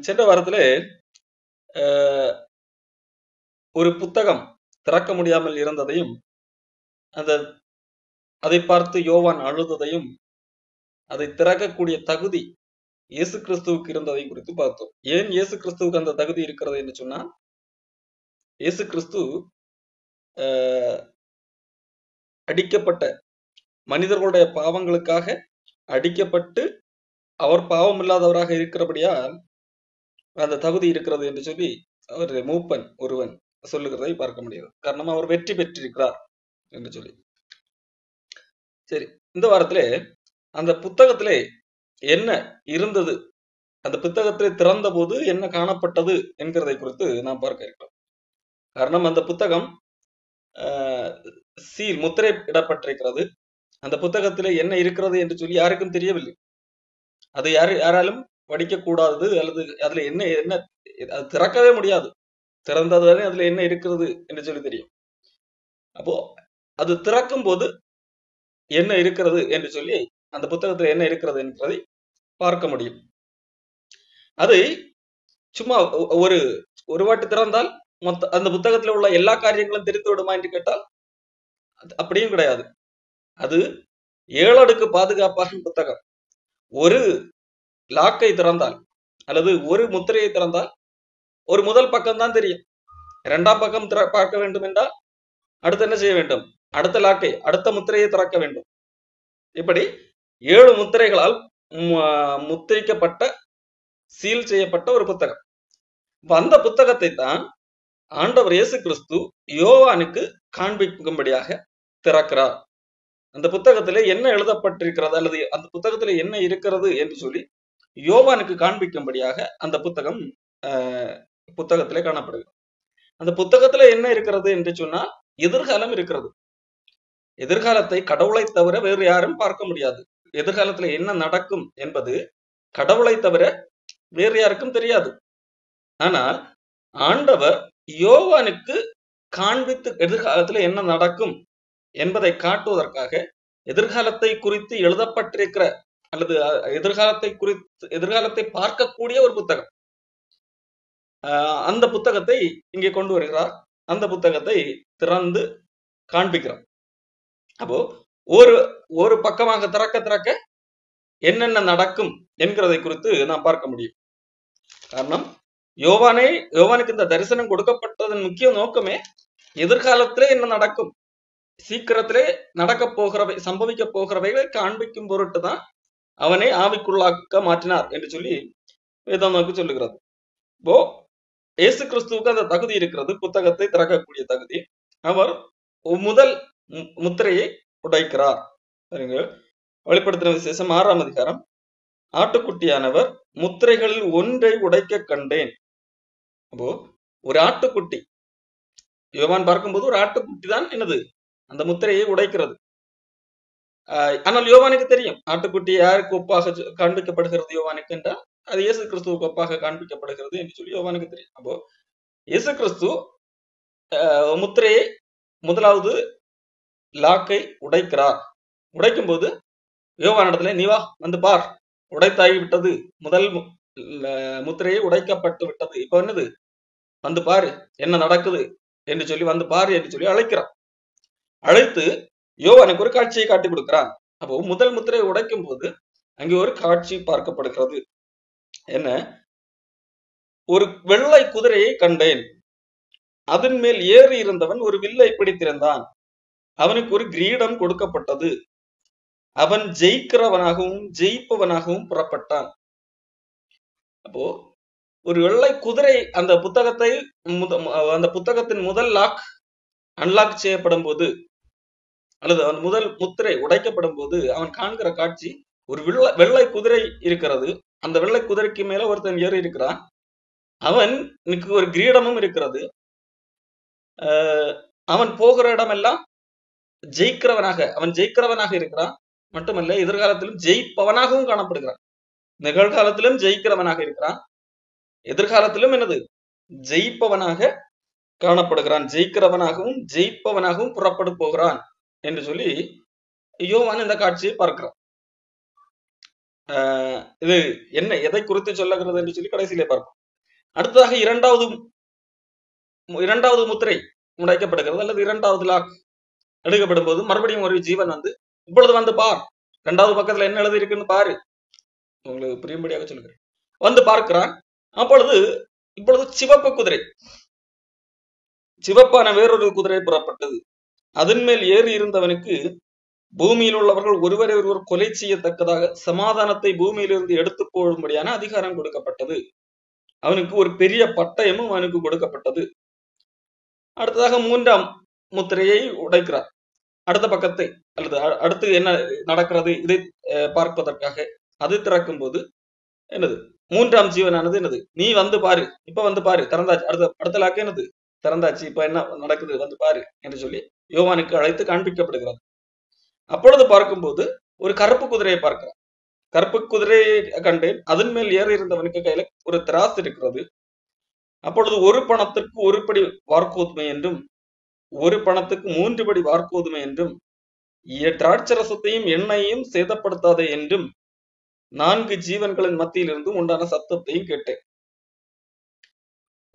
சென்ற வாரத்திலே ஒரு புத்தகம் திறக்க முடியாமல் இருந்ததையும் அதை பார்த்து யோவான் அழுததையும் அதை திறக்கக்கூடிய தகுதி இயேசு கிறிஸ்துவுக்கு இருந்ததை குறித்து பார்த்தோம். ஏன் இயேசு கிறிஸ்துவுக்கு அந்த தகுதி இருக்கிறது என்று சொன்னா, இயேசு கிறிஸ்து அடிக்கப்பட்ட மனிதர்களுடைய பாவங்களுக்காக அடிக்கப்பட்டு அவர் பாவம் இல்லாதவராக இருக்கிறபடியால் அந்த தகுதி இருக்கிறது என்று சொல்லி அவர் மூப்பன் ஒருவன் சொல்லுகிறதை பார்க்க முடியாது. காரணம் அவர் வெற்றி பெற்றிருக்கிறார் என்று சொல்லி. சரி, இந்த வாரத்திலே அந்த புத்தகத்திலே என்ன இருந்தது, அந்த புத்தகத்திலே திறந்த போது என்ன காணப்பட்டது என்கிறதை குறித்து நாம் பார்க்க இருக்கிறோம். காரணம் அந்த புத்தகம் சீல் முத்திரை இடப்பட்டிருக்கிறது. அந்த புத்தகத்திலே என்ன இருக்கிறது என்று சொல்லி யாருக்கும் தெரியவில்லை. அது யாராலும் படிக்கக்கூடாது, அல்லது அதுல என்ன அது திறக்கவே முடியாது. திறந்ததுதானே அதுல என்ன இருக்கிறது என்று சொல்லி தெரியும். அப்போ அது திறக்கும் போது என்ன இருக்கிறது என்று சொல்லி அந்த புத்தகத்துல என்ன இருக்கிறது என்பதை பார்க்க முடியும். அது சும்மா ஒரு வாட்டி திறந்தால் அந்த புத்தகத்துல உள்ள எல்லா காரியங்களும் தெரிந்து விடுமா என்று கேட்டால் அப்படியும் கிடையாது. அது 7 அடுக்கு பாதுகாப்பான புத்தகம். ஒரு லாக்கை திறந்தால் அல்லது ஒரு முத்திரையை திறந்தால் ஒரு முதல் பக்கம் தான் தெரியும். 2ஆம் பக்கம் பார்க்க வேண்டும் என்றால் அடுத்து என்ன செய்ய வேண்டும்? அடுத்த லாக்கை, அடுத்த முத்திரையை திறக்க வேண்டும். இப்படி 7 முத்திரைகளால் முத்திரிக்கப்பட்ட சீல் செய்யப்பட்ட ஒரு புத்தகம். அந்த புத்தகத்தை தான் ஆண்டவர் இயேசு கிறிஸ்து யோவானுக்கு காண்பிக்கும்படியாக திறக்கிறார். அந்த புத்தகத்திலே என்ன எழுதப்பட்டிருக்கிறது அல்லது அந்த புத்தகத்திலே என்ன இருக்கிறது என்று சொல்லி யோவானுக்கு காண்பிக்கும்படியாக அந்த புத்தகத்திலே காணப்படுகிறது. அந்த புத்தகத்துல என்ன இருக்கிறது என்று சொன்னால் எதிர்காலம் இருக்கிறது. எதிர்காலத்தை கடவுளை தவிர வேறு யாரும் பார்க்க முடியாது. எதிர்காலத்துல என்ன நடக்கும் என்பது கடவுளை தவிர வேறு யாருக்கும் தெரியாது. ஆனால் ஆண்டவர் யோவானுக்கு காண்பித்து எதிர்காலத்துல என்ன நடக்கும் என்பதை காட்டுவதற்காக எதிர்காலத்தை குறித்து எழுதப்பட்டிருக்கிற அல்லது எதிர்காலத்தை பார்க்கக்கூடிய ஒரு புத்தகம், அந்த புத்தகத்தை இங்கே கொண்டு வருகிறார். அந்த புத்தகத்தை திறந்து காண்பிக்கிறோம். அப்போ ஒரு பக்கமாக திறக்க என்னென்ன நடக்கும் என்கிறதை குறித்து நாம் பார்க்க முடியும். காரணம் யோவானுக்கு இந்த தரிசனம் கொடுக்கப்பட்டதன் முக்கிய நோக்கமே எதிர்காலத்திலே என்ன நடக்கும், சீக்கிரத்திலே சம்பவிக்க போகிறவைகளை காண்பிக்கும் பொருட்டு தான் அவனை ஆவிக்குள்ளாக்க மாற்றினார் என்று சொல்லி வேதம் நமக்கு சொல்லுகிறது. இப்போ இயேசு கிறிஸ்துவுக்கு அந்த தகுதி இருக்கிறது, புத்தகத்தை திறக்கக்கூடிய தகுதி. அவர் முதல் முத்திரையை உடைக்கிறார். வெளிப்படுத்தின விசேஷம் 6ஆம் அதிகாரம், ஆட்டுக்குட்டியானவர் முத்திரைகளில் ஒன்றை உடைக்க கண்டேன். அப்போ ஒரு ஆட்டுக்குட்டி, யோவான் பார்க்கும்போது ஒரு ஆட்டுக்குட்டி தான் என்னது அந்த முத்திரையை உடைக்கிறது. ஆனால் யோவானுக்கு தெரியும் ஆட்டுக்குட்டி யாருக்கு ஒப்பாக காண்பிக்கப்படுகிறது யோவானுக்கு என்றால் அது இயேசு கிறிஸ்துவுக்கு ஒப்பாக காண்பிக்கப்படுகிறது என்று சொல்லி யோவானுக்கு தெரியும். அப்போ இயேசு கிறிஸ்து முத்திரையை முதலாவது லாக்கை உடைக்கிறார். உடைக்கும் போது யோவானிடத்துல நீ வா வந்து பார், உடைத்தாகி விட்டது, முதல் முத்திரையை உடைக்கப்பட்டு விட்டது, இப்ப என்னது வந்து பாரு என்ன நடக்குது என்று சொல்லி வந்து பாரு என்று சொல்லி அழைக்கிறான். அழைத்து யோவானுக்கு ஒரு காட்சியை காட்டி கொடுக்கிறான். அப்போ முதல் முத்திரையை உடைக்கும் போது அங்கே ஒரு காட்சி பார்க்கப்படுகிறது. என்ன? ஒரு வெள்ளை குதிரையை கண்டேன், அதன் மேல் ஏறி இருந்தவன் ஒரு வில்லை பிடித்திருந்தான், அவனுக்கு ஒரு கிரீடம் கொடுக்கப்பட்டது, அவன் ஜெயிக்கிறவனாகவும் ஜெயிப்பவனாகவும் புறப்பட்டான். அப்போ ஒரு வெள்ளை குதிரை அந்த புத்தகத்தின் முதல் லாக் அன்லாக் செய்யப்படும் போது அல்லது அவன் முதல் முத்திரை உடைக்கப்படும் போது அவன் காண்கிற காட்சி ஒரு வெள்ளை குதிரை இருக்கிறது. அந்த வெள்ளை குதிரைக்கு மேல ஒருத்தன் ஏறி இருக்கிறான், அவனுக்கு ஒரு கிரீடமும் இருக்கிறது. அவன் போகிற இடமெல்லாம் ஜெயிக்கிறவனாக இருக்கிறான். மட்டுமல்ல, எதிர்காலத்திலும் ஜெயிப்பவனாகவும் காணப்படுகிறான். நிகழ்காலத்திலும் ஜெயிக்கிறவனாக இருக்கிறான், எதிர்காலத்திலும் என்னது ஜெயிப்பவனாக காணப்படுகிறான். ஜெயிக்கிறவனாகவும் ஜெயிப்பவனாகவும் புறப்பட்டு போகிறான் என்று சொல்லி யோவான் இந்த காட்சியை பார்க்கிறான். இது என்ன எதை குறித்து சொல்லுகிறது என்று சொல்லி கடைசியிலே பார்ப்போம். அடுத்ததாக இரண்டாவது முத்திரை உடைக்கப்படுகிறது, அல்லது இரண்டாவது லாக் எடுக்கப்படும் போது மறுபடியும் ஒரு ஜீவன் வந்து, இப்பொழுது வந்து பார், இரண்டாவது பக்கத்துல என்ன எழுதி இருக்குன்னு பாரு, உங்களுக்கு புரியும்படியாக சொல்லுகிறேன். வந்து பார்க்கிறான். இப்பொழுது சிவப்பான வேறொரு குதிரை புறப்பட்டது. அதன் மேல் ஏறி இருந்தவனுக்கு பூமியில் உள்ளவர்கள் ஒருவரை ஒருவர் கொலை செய்யத்தக்கதாக சமாதானத்தை பூமியிலிருந்து எடுத்து போடும்படியான அதிகாரம் கொடுக்கப்பட்டது. அவனுக்கு ஒரு பெரிய பட்டயமும் அவனுக்கு கொடுக்கப்பட்டது. அடுத்ததாக மூன்றாம் முத்திரையை உடைக்கிறார். அடுத்த பக்கத்தை அல்லது அடுத்து என்ன நடக்கிறது இதை பார்ப்பதற்காக அது திறக்கும் போது என்னது, மூன்றாம் ஜீவனானது என்னது, நீ வந்து பாரு, இப்ப வந்து பாரு, திறந்தாச்சு, அடுத்த லாக்கு என்னது, திறந்தாச்சு, இப்ப என்ன நடக்குது வந்து பாரு என்று சொல்லி யோவானுக்கு அழைத்து காண்பிக்கப்படுகிறது. அப்பொழுது பார்க்கும்போது ஒரு கருப்பு குதிரையை பார்க்கிறார். கருப்பு குதிரையை கண்டேன். அதன் மேல் ஏறி இருந்தவனுக்கு கையில ஒரு திராஸ் இருக்கிறது. அப்பொழுது ஒரு பணத்திற்கு ஒரு படி வார்கோதுமை என்றும் ஒரு பணத்துக்கு 3 படி வார்கோதுமை என்றும் திராட்சரசத்தையும் எண்ணெயையும் சேதப்படுத்தாதே என்றும் 4 ஜீவன்களின் மத்தியிலிருந்து உண்டான சத்தத்தையும் கேட்டேன்.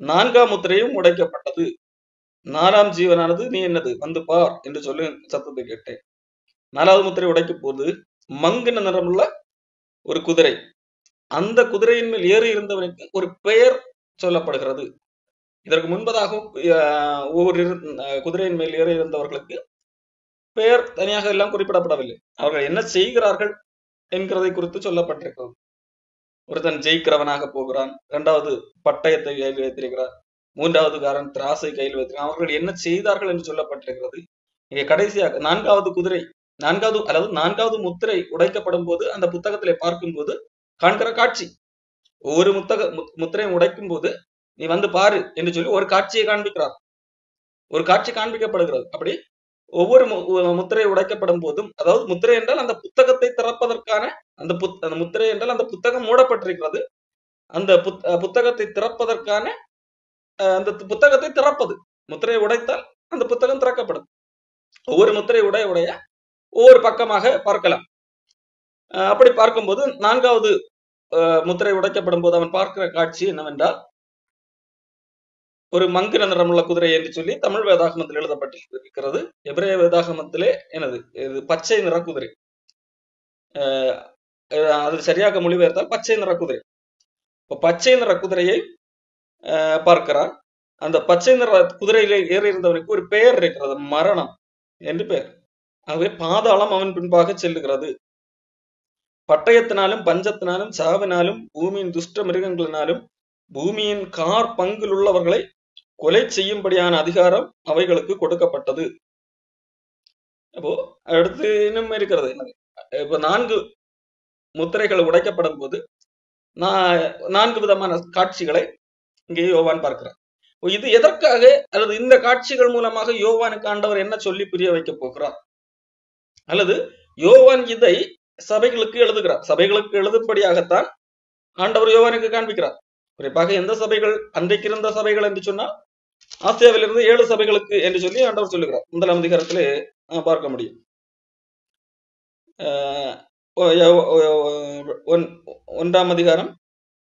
4ஆம் முத்திரையும் உடைக்கப்பட்டது. 4ஆம் ஜீவனானது நீ என்னது வந்து பார் என்று சொல்லி சத்தத்தை கேட்டேன். 4வது முத்திரை உடைக்கும் போது மங்கின நிறமுள்ள ஒரு குதிரை, அந்த குதிரையின் மேல் ஏறி இருந்தவனுக்கு ஒரு பெயர் சொல்லப்படுகிறது. இதற்கு முன்பதாக ஒவ்வொரு குதிரையின் மேல் ஏறி இருந்தவர்களுக்கு பெயர் தனியாக எல்லாம் குறிப்பிடப்படவில்லை. அவர்கள் என்ன செய்கிறார்கள் என்கிறதை குறித்து சொல்லப்பட்டிருக்கிறது. ஒருத்தன் ஜெயிக்கிறவனாக போகிறான், 2வது பட்டயத்தை கையில் வைத்திருக்கிறார், 3வது காரன் திராசை கையில் வைத்திருக்கிறான். அவர்கள் என்ன செய்தார்கள் என்று சொல்லப்பட்டிருக்கிறது. இங்கே கடைசியாக 4வது முத்திரை உடைக்கப்படும் போது அந்த புத்தகத்திலே பார்க்கும் போது காண்கிற காட்சி, ஒவ்வொரு முத்திரையும் உடைக்கும் போது நீ வந்து பாரு என்று சொல்லி ஒரு காட்சியை காண்பிக்கிறார், ஒரு காட்சி காண்பிக்கப்படுகிறது. அப்படி ஒவ்வொரு முத்திரை உடைக்கப்படும் போதும், அதாவது முத்திரை என்றால் அந்த புத்தகத்தை திறப்பதற்கான அந்த முத்திரை என்றால் அந்த புத்தகம் மூடப்பட்டிருக்கிறது, அந்த புத்தகத்தை திறப்பதற்கான அந்த புத்தகத்தை திறப்பது, முத்திரையை உடைத்தால் அந்த புத்தகம் திறக்கப்படும். ஒவ்வொரு முத்திரை உடைய ஒவ்வொரு பக்கமாக பார்க்கலாம். அப்படி பார்க்கும்போது 4வது முத்திரை உடைக்கப்படும் போது அவன் பார்க்கிற காட்சி என்னவென்றால், ஒரு மங்கின நிறமுள்ள குதிரை என்று சொல்லி தமிழ் வேதாகமத்தில் எழுதப்பட்டிருக்கிறது. எபிரேய வேதாகமத்திலே என்னது, இது பச்சை நிற குதிரை. அது சரியாக மொழிபெயர்த்தால் பச்சை நிற குதிரை. பச்சை நிற குதிரையை பார்க்கிறார். அந்த பச்சை நிற குதிரையிலே ஏறி இருந்தவனுக்கு ஒரு பெயர் இருக்கிறது, மரணம் என்று பெயர். ஆகவே பாதாளம் அவன் பின்பாக செல்லுகிறது. பட்டயத்தினாலும் பஞ்சத்தினாலும் சாவினாலும் பூமியின் துஷ்ட மிருகங்களினாலும் பூமியின் பங்கில் உள்ளவர்களை கொலை செய்யும்படியான அதிகாரம் அவைகளுக்கு கொடுக்கப்பட்டது. அப்போ அடுத்து இன்னும் இருக்கிறது என்னது, இப்ப 4 முத்திரைகள் உடைக்கப்படும் போது 4 விதமான காட்சிகளை இங்கே யோவான் பார்க்கிறார். இது எதற்காக, அல்லது இந்த காட்சிகள் மூலமாக யோவானுக்கு ஆண்டவர் என்ன சொல்லி புரிய வைக்க போகிறார், அல்லது யோவான் இதை சபைகளுக்கு எழுதுகிறார், சபைகளுக்கு எழுதும்படியாகத்தான் ஆண்டவர் யோவானுக்கு காண்பிக்கிறார். குறிப்பாக எந்த சபைகள், அன்றைக்கு இருந்த சபைகள் என்று சொன்னால் ஆசியாவிலிருந்து 7 சபைகளுக்கு என்று சொல்லி ஆண்டவர் சொல்லுகிறார். 1ஆம் அதிகாரத்திலே பார்க்க முடியும். 1ஆம் அதிகாரம்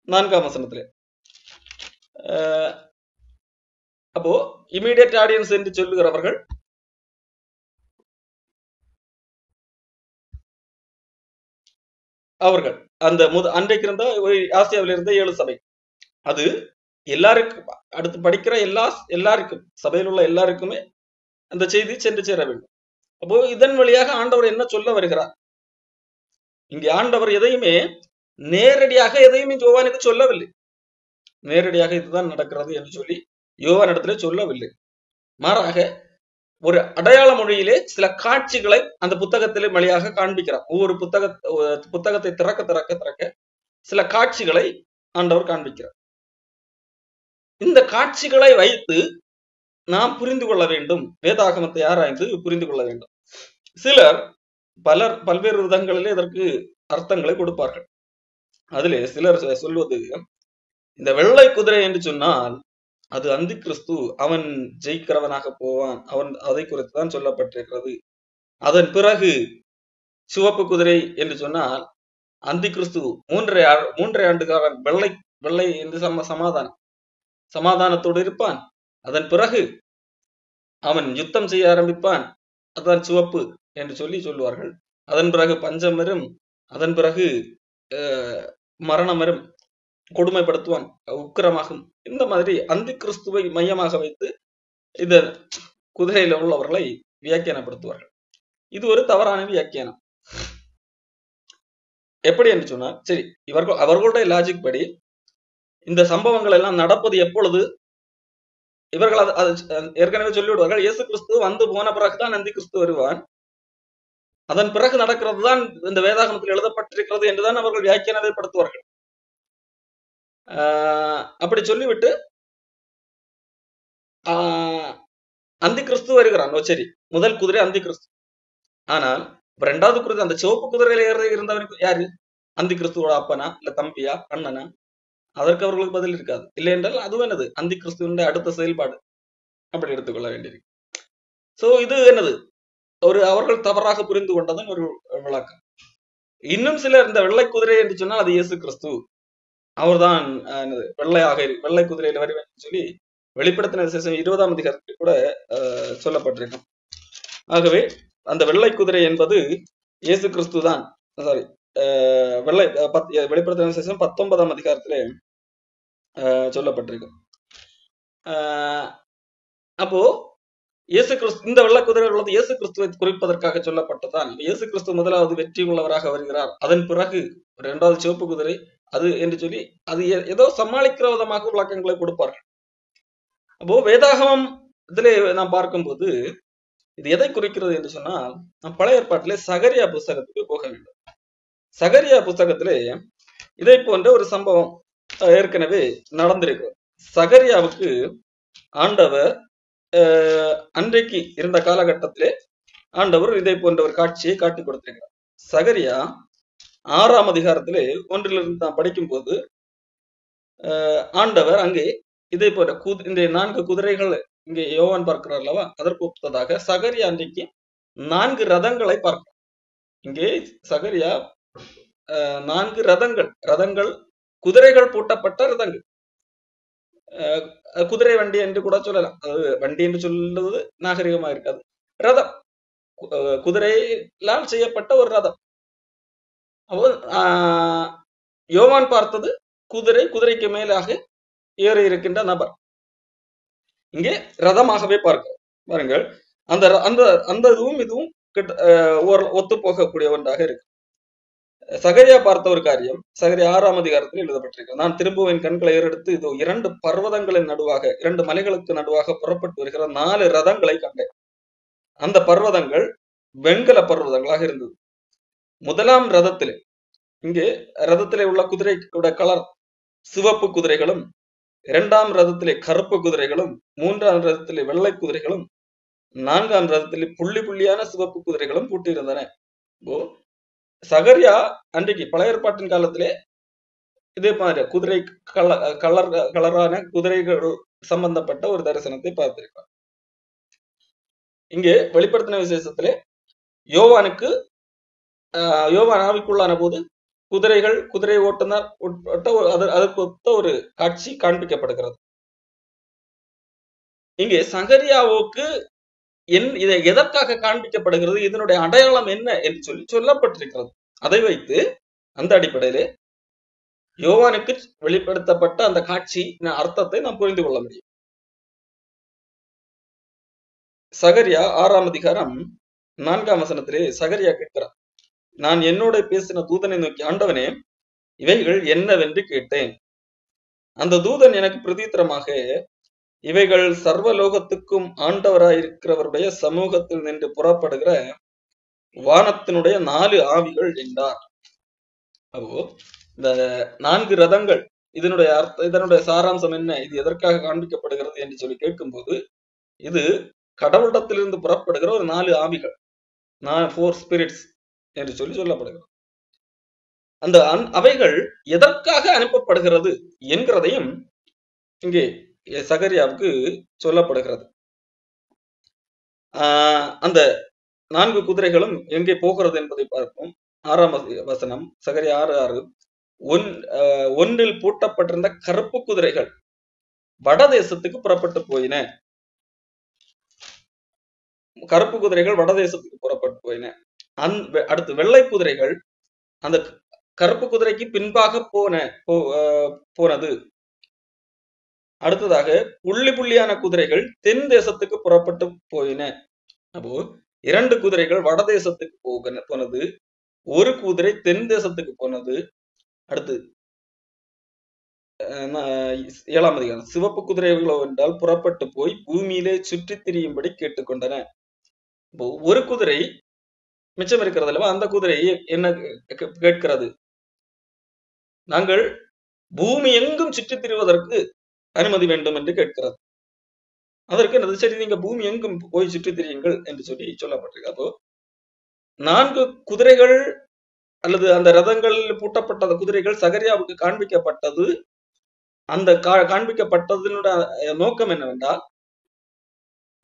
4ஆம் வசனத்திலே. அப்போ இமீடியட் ஆடியன்ஸ் என்று சொல்லுகிறவர்கள் அவர்கள் அந்த அன்றைக்கு இருந்த ஆசியாவில் இருந்த 7 சபை, அது எல்லாருக்கும், அடுத்து படிக்கிற எல்லாருக்கும், சபையில் உள்ள எல்லாருக்குமே அந்த செய்தி சென்று சேர வேண்டும். அப்போ இதன் வழியாக ஆண்டவர் என்ன சொல்ல வருகிறார், இங்கே ஆண்டவர் எதையுமே நேரடியாக எதையுமே யோவானுக்கு சொல்லவில்லை. நேரடியாக இதுதான் நடக்கிறது என்று சொல்லி யோவான் இடத்துல சொல்லவில்லை. மாறாக ஒரு அடையாள மொழியிலே சில காட்சிகளை அந்த புத்தகத்திலே வழியாக காண்பிக்கிறார். ஒவ்வொரு புத்தகத்தை திறக்க சில காட்சிகளை ஆண்டவர் காண்பிக்கிறார். இந்த காட்சிகளை வைத்து நாம் புரிந்து கொள்ள வேண்டும், வேதாகமத்தை ஆராய்ந்து புரிந்து கொள்ள வேண்டும். சிலர் பல்வேறு விதங்களிலே இதற்கு அர்த்தங்களை கொடுப்பார்கள். அதிலே சிலர் சொல்வது, இந்த வெள்ளை குதிரை என்று சொன்னால் அது அந்தி கிறிஸ்து, அவன் ஜெயிக்கிறவனாக போவான், அவன் அதை குறித்து தான் சொல்லப்பட்டிருக்கிறது. அதன் பிறகு சிவப்பு குதிரை என்று சொன்னால் அந்தி கிறிஸ்து மூன்றரை ஆண்டு காலம் வெள்ளை வெள்ளை என்று சமாதானத்தோடு இருப்பான். அதன் பிறகு அவன் யுத்தம் செய்ய ஆரம்பிப்பான். அதுதான் சிவப்பு என்று சொல்லுவார்கள். அதன் பிறகு பஞ்சம் வரும். அதன் பிறகு மரணம் வரும். கொடுமைப்படுத்துவான், உக்கிரமாகும். இந்த மாதிரி அந்தி கிறிஸ்துவை மையமாக வைத்து இந்த குதிரையில உள்ளவர்களை வியாக்கியானப்படுத்துவார்கள். இது ஒரு தவறான வியாக்கியானம். எப்படி என்று சொன்னால், சரி, அவர்களுடைய லாஜிக் படி இந்த சம்பவங்கள் எல்லாம் நடப்பது எப்பொழுது? இவர்கள் ஏற்கனவே சொல்லிவிடுவார்கள், இயேசு கிறிஸ்து வந்து போன பிறகுதான் அந்தி கிறிஸ்து வருவான், அதன் பிறகு நடக்கிறது தான் இந்த வேதாகமத்தில் எழுதப்பட்டிருக்கிறது என்றுதான் அவர்கள் வியாக்கியானத்தை படுத்துவார்கள். அப்படி சொல்லிவிட்டு அந்தி கிறிஸ்து வருகிறான். சரி, முதல் குதிரை அந்தி கிறிஸ்து. ஆனால் இரண்டாவது குதிரை, அந்த சிவப்பு குதிரையில ஏறி இருந்தவனுக்கு யாரு? அந்தி கிறிஸ்துவோட அப்பனா, இல்ல தம்பியா, அண்ணனா? அதற்கு அவர்களுக்கு பதில் இருக்காது. இல்லை என்றால் அதுவும் என்னது? அந்தி கிறிஸ்துவனுடைய அடுத்த செயல்பாடு அப்படி எடுத்துக்கொள்ள வேண்டியிருக்கு. சோ இது என்னது? அவர்கள் தவறாக புரிந்து கொண்டதன் ஒரு விளக்கம். இன்னும் சிலர் இந்த வெள்ளை குதிரை என்று சொன்னால் அது இயேசு கிறிஸ்து, அவர்தான் வெள்ளை குதிரையில வருவேன் சொல்லி வெளிப்படுத்தின விசேஷம் 20ஆம் அதிகாரத்தில் கூட சொல்லப்பட்டிருக்கும். ஆகவே அந்த வெள்ளை குதிரை என்பது இயேசு கிறிஸ்து தான். சாரி, வெளிப்படுத்தின விசேஷம் 19ஆம் அதிகாரத்திலே சொல்லப்பட்டிருக்கும். அப்போ இயேசு கிறிஸ்து, இந்த வெள்ளை குதிரை உள்ளது இயேசு கிறிஸ்துவை குறிப்பதற்காக சொல்லப்பட்டதான். இயேசு கிறிஸ்து முதலாவது வெற்றி உள்ளவராக வருகிறார், அதன் பிறகு இரண்டாவது சிவப்பு குதிரை அது என்று சொல்லி அது ஏதோ சமாளிக்கிற விதமாக விளக்கங்களை கொடுப்பார்கள். அப்போ வேதாகமம் இதிலே நாம் பார்க்கும்போது இது எதை குறிக்கிறது என்று சொன்னால், நாம் பழைய ஏற்பாட்டிலே சகரியா புஸ்தகத்துக்கு போக வேண்டும். சகரியா புஸ்தகத்திலே இதை போன்ற ஒரு சம்பவம் ஏற்கனவே நடந்திருக்கிறது. சகரியாவுக்கு ஆண்டவர் அன்றைக்கு இருந்த காலகட்டத்திலே ஆண்டவர் இதை போன்ற ஒரு காட்சியை காட்டி கொடுத்திருக்கிறார். சகரியா 6ஆம் அதிகாரத்திலே 1 நாம் படிக்கும் போது ஆண்டவர் அங்கே இதே போன்ற இந்த 4 குதிரைகள் இங்கே யோவான் பார்க்கிறார் அல்லவா, அதற்கு ஒத்ததாக சகரியா அன்றைக்கு 4 ரதங்களை பார்க்கிறார். இங்கே சகரியா 4 ரதங்கள் குதிரைகள் பூட்டப்பட்ட ரதங்கள், குதிரை வண்டி என்று கூட சொல்லலாம். அது வண்டி என்று சொல்லுவது நாகரிகமா இருக்காது. ரதம், குதிரையால் செய்யப்பட்ட ஒரு ரதம். அப்போ யோவான் பார்த்தது குதிரைக்கு மேலாக ஏறி இருக்கின்ற நபர். இங்கே ரதமாகவே பாருங்கள். அந்த இதுவும் ஒத்து போகக்கூடிய ஒன்றாக இருக்கு. சகரியா பார்த்த ஒரு காரியம் சகரியா 6ஆம் அதிகாரத்தில் எழுதப்பட்டிருக்கு. நான் திரும்பவும் என் கண்களை ஏறெடுத்து இதோ 2 பர்வதங்களின் நடுவாக, 2 மலைகளுக்கு நடுவாக புறப்பட்டு வருகிற 4 ரதங்களை கண்டேன். அந்த பர்வதங்கள் வெண்கல பர்வதங்களாக இருந்தது. முதலாம் ரதத்திலே, இங்கே ரதத்திலே உள்ள குதிரையோட கலர் சிவப்பு குதிரைகளும், 2ஆம் ரதத்திலே கருப்பு குதிரைகளும், 3ஆம் ரதத்திலே வெள்ளை குதிரைகளும், 4ஆம் ரதத்திலே புள்ளி புள்ளியான சிவப்பு குதிரைகளும் பூட்டியிருந்தன. சகரியா அன்றைக்கு பழைய ஏற்பாட்டின் காலத்திலே இதே மாதிரி குதிரை கலரான குதிரைகள் சம்பந்தப்பட்ட ஒரு தரிசனத்தை பார்த்திருக்கார். இங்கே வெளிப்படுத்தின விசேஷத்திலே யோவான் ஆவிக்குள்ளான போது குதிரை ஓட்டுனர் அதற்கு ஒத்த ஒரு காட்சி காண்பிக்கப்படுகிறது. இங்கே சகரியாவுக்கு இதை எதற்காக காண்பிக்கப்படுகிறது, இதனுடைய அடையாளம் என்ன என்று சொல்லப்பட்டிருக்கிறது. அதை வைத்து அந்த அடிப்படையிலே யோவானுக்கு வெளிப்படுத்தப்பட்ட அந்த காட்சி அர்த்தத்தை நாம் புரிந்து கொள்ள முடியும். சகரியா 6ஆம் அதிகாரம் 4ஆம் வசனத்திலே சகரியா கேட்கிறார், நான் என்னோட பேசின தூதனை நோக்கி, ஆண்டவனே, இவைகள் என்னவென்று கேட்டேன். அந்த தூதன் எனக்கு பிரதித்திரமாக, இவைகள் சர்வலோகத்துக்கும் ஆண்டவராயிருக்கிறவருடைய சமூகத்தில் நின்று புறப்படுகிற வானத்தினுடைய 4 ஆவிகள் என்றார். அப்போ இந்த 4 ரதங்கள், இதனுடைய சாராம்சம் என்ன, இது எதற்காக காண்பிக்கப்படுகிறது என்று சொல்லி கேட்கும்போது, இது கடவுளிடத்திலிருந்து புறப்படுகிற ஒரு 4 ஆவிகள், 4 ஸ்பிரிட்ஸ் என்று சொல்லப்படுகிறது. அந்த அவைகள் எதற்காக அனுப்பப்படுகிறது என்கிறதையும் இங்கே சகரியாவுக்கு சொல்லப்படுகிறது. அந்த 4 குதிரைகளும் எங்கே போகிறது என்பதை பார்ப்போம். வசனம், சகரியா 6:6, ஒன்றில் பூட்டப்பட்டிருந்த கருப்பு குதிரைகள் வடதேசத்துக்கு புறப்பட்டு போயின. கருப்பு குதிரைகள் வடதேசத்துக்கு புறப்பட்டு போயின. அடுத்து வெள்ளை குதிரைகள் அந்த கருப்பு குதிரைக்கு பின்பாக போனது. அடுத்ததாக புள்ளி புள்ளியான குதிரைகள் தென் தேசத்துக்கு புறப்பட்டு போயின. அப்போ 2 குதிரைகள் வடதேசத்துக்கு போனது, ஒரு குதிரை தென் தேசத்துக்கு போனது. அடுத்து 7ஆம் அதிகாரம், சிவப்பு குதிரைகளோ என்றால் புறப்பட்டு போய் பூமியிலே சுற்றி திரியும்படி கேட்டுக்கொண்டன. இப்போ ஒரு குதிரை மிச்சம் இருக்கிறது அல்லவா, அந்த குதிரை என்ன கேட்கிறது? நாங்கள் பூமி எங்கும் சுற்றி திரிவதற்கு அனுமதி வேண்டும் என்று கேட்கிறது. அதற்கு என்னது, சரி நீங்க பூமி எங்கும் போய் சுற்றி திரியுங்கள் என்று சொல்லி சொல்லப்பட்டிருக்கு. அப்போ 4 குதிரைகள் அல்லது அந்த ரதங்களில் பூட்டப்பட்ட அந்த குதிரைகள் சகரியாவுக்கு காண்பிக்கப்பட்டது. அந்த காண்பிக்கப்பட்டதனுடைய நோக்கம் என்னவென்றால்,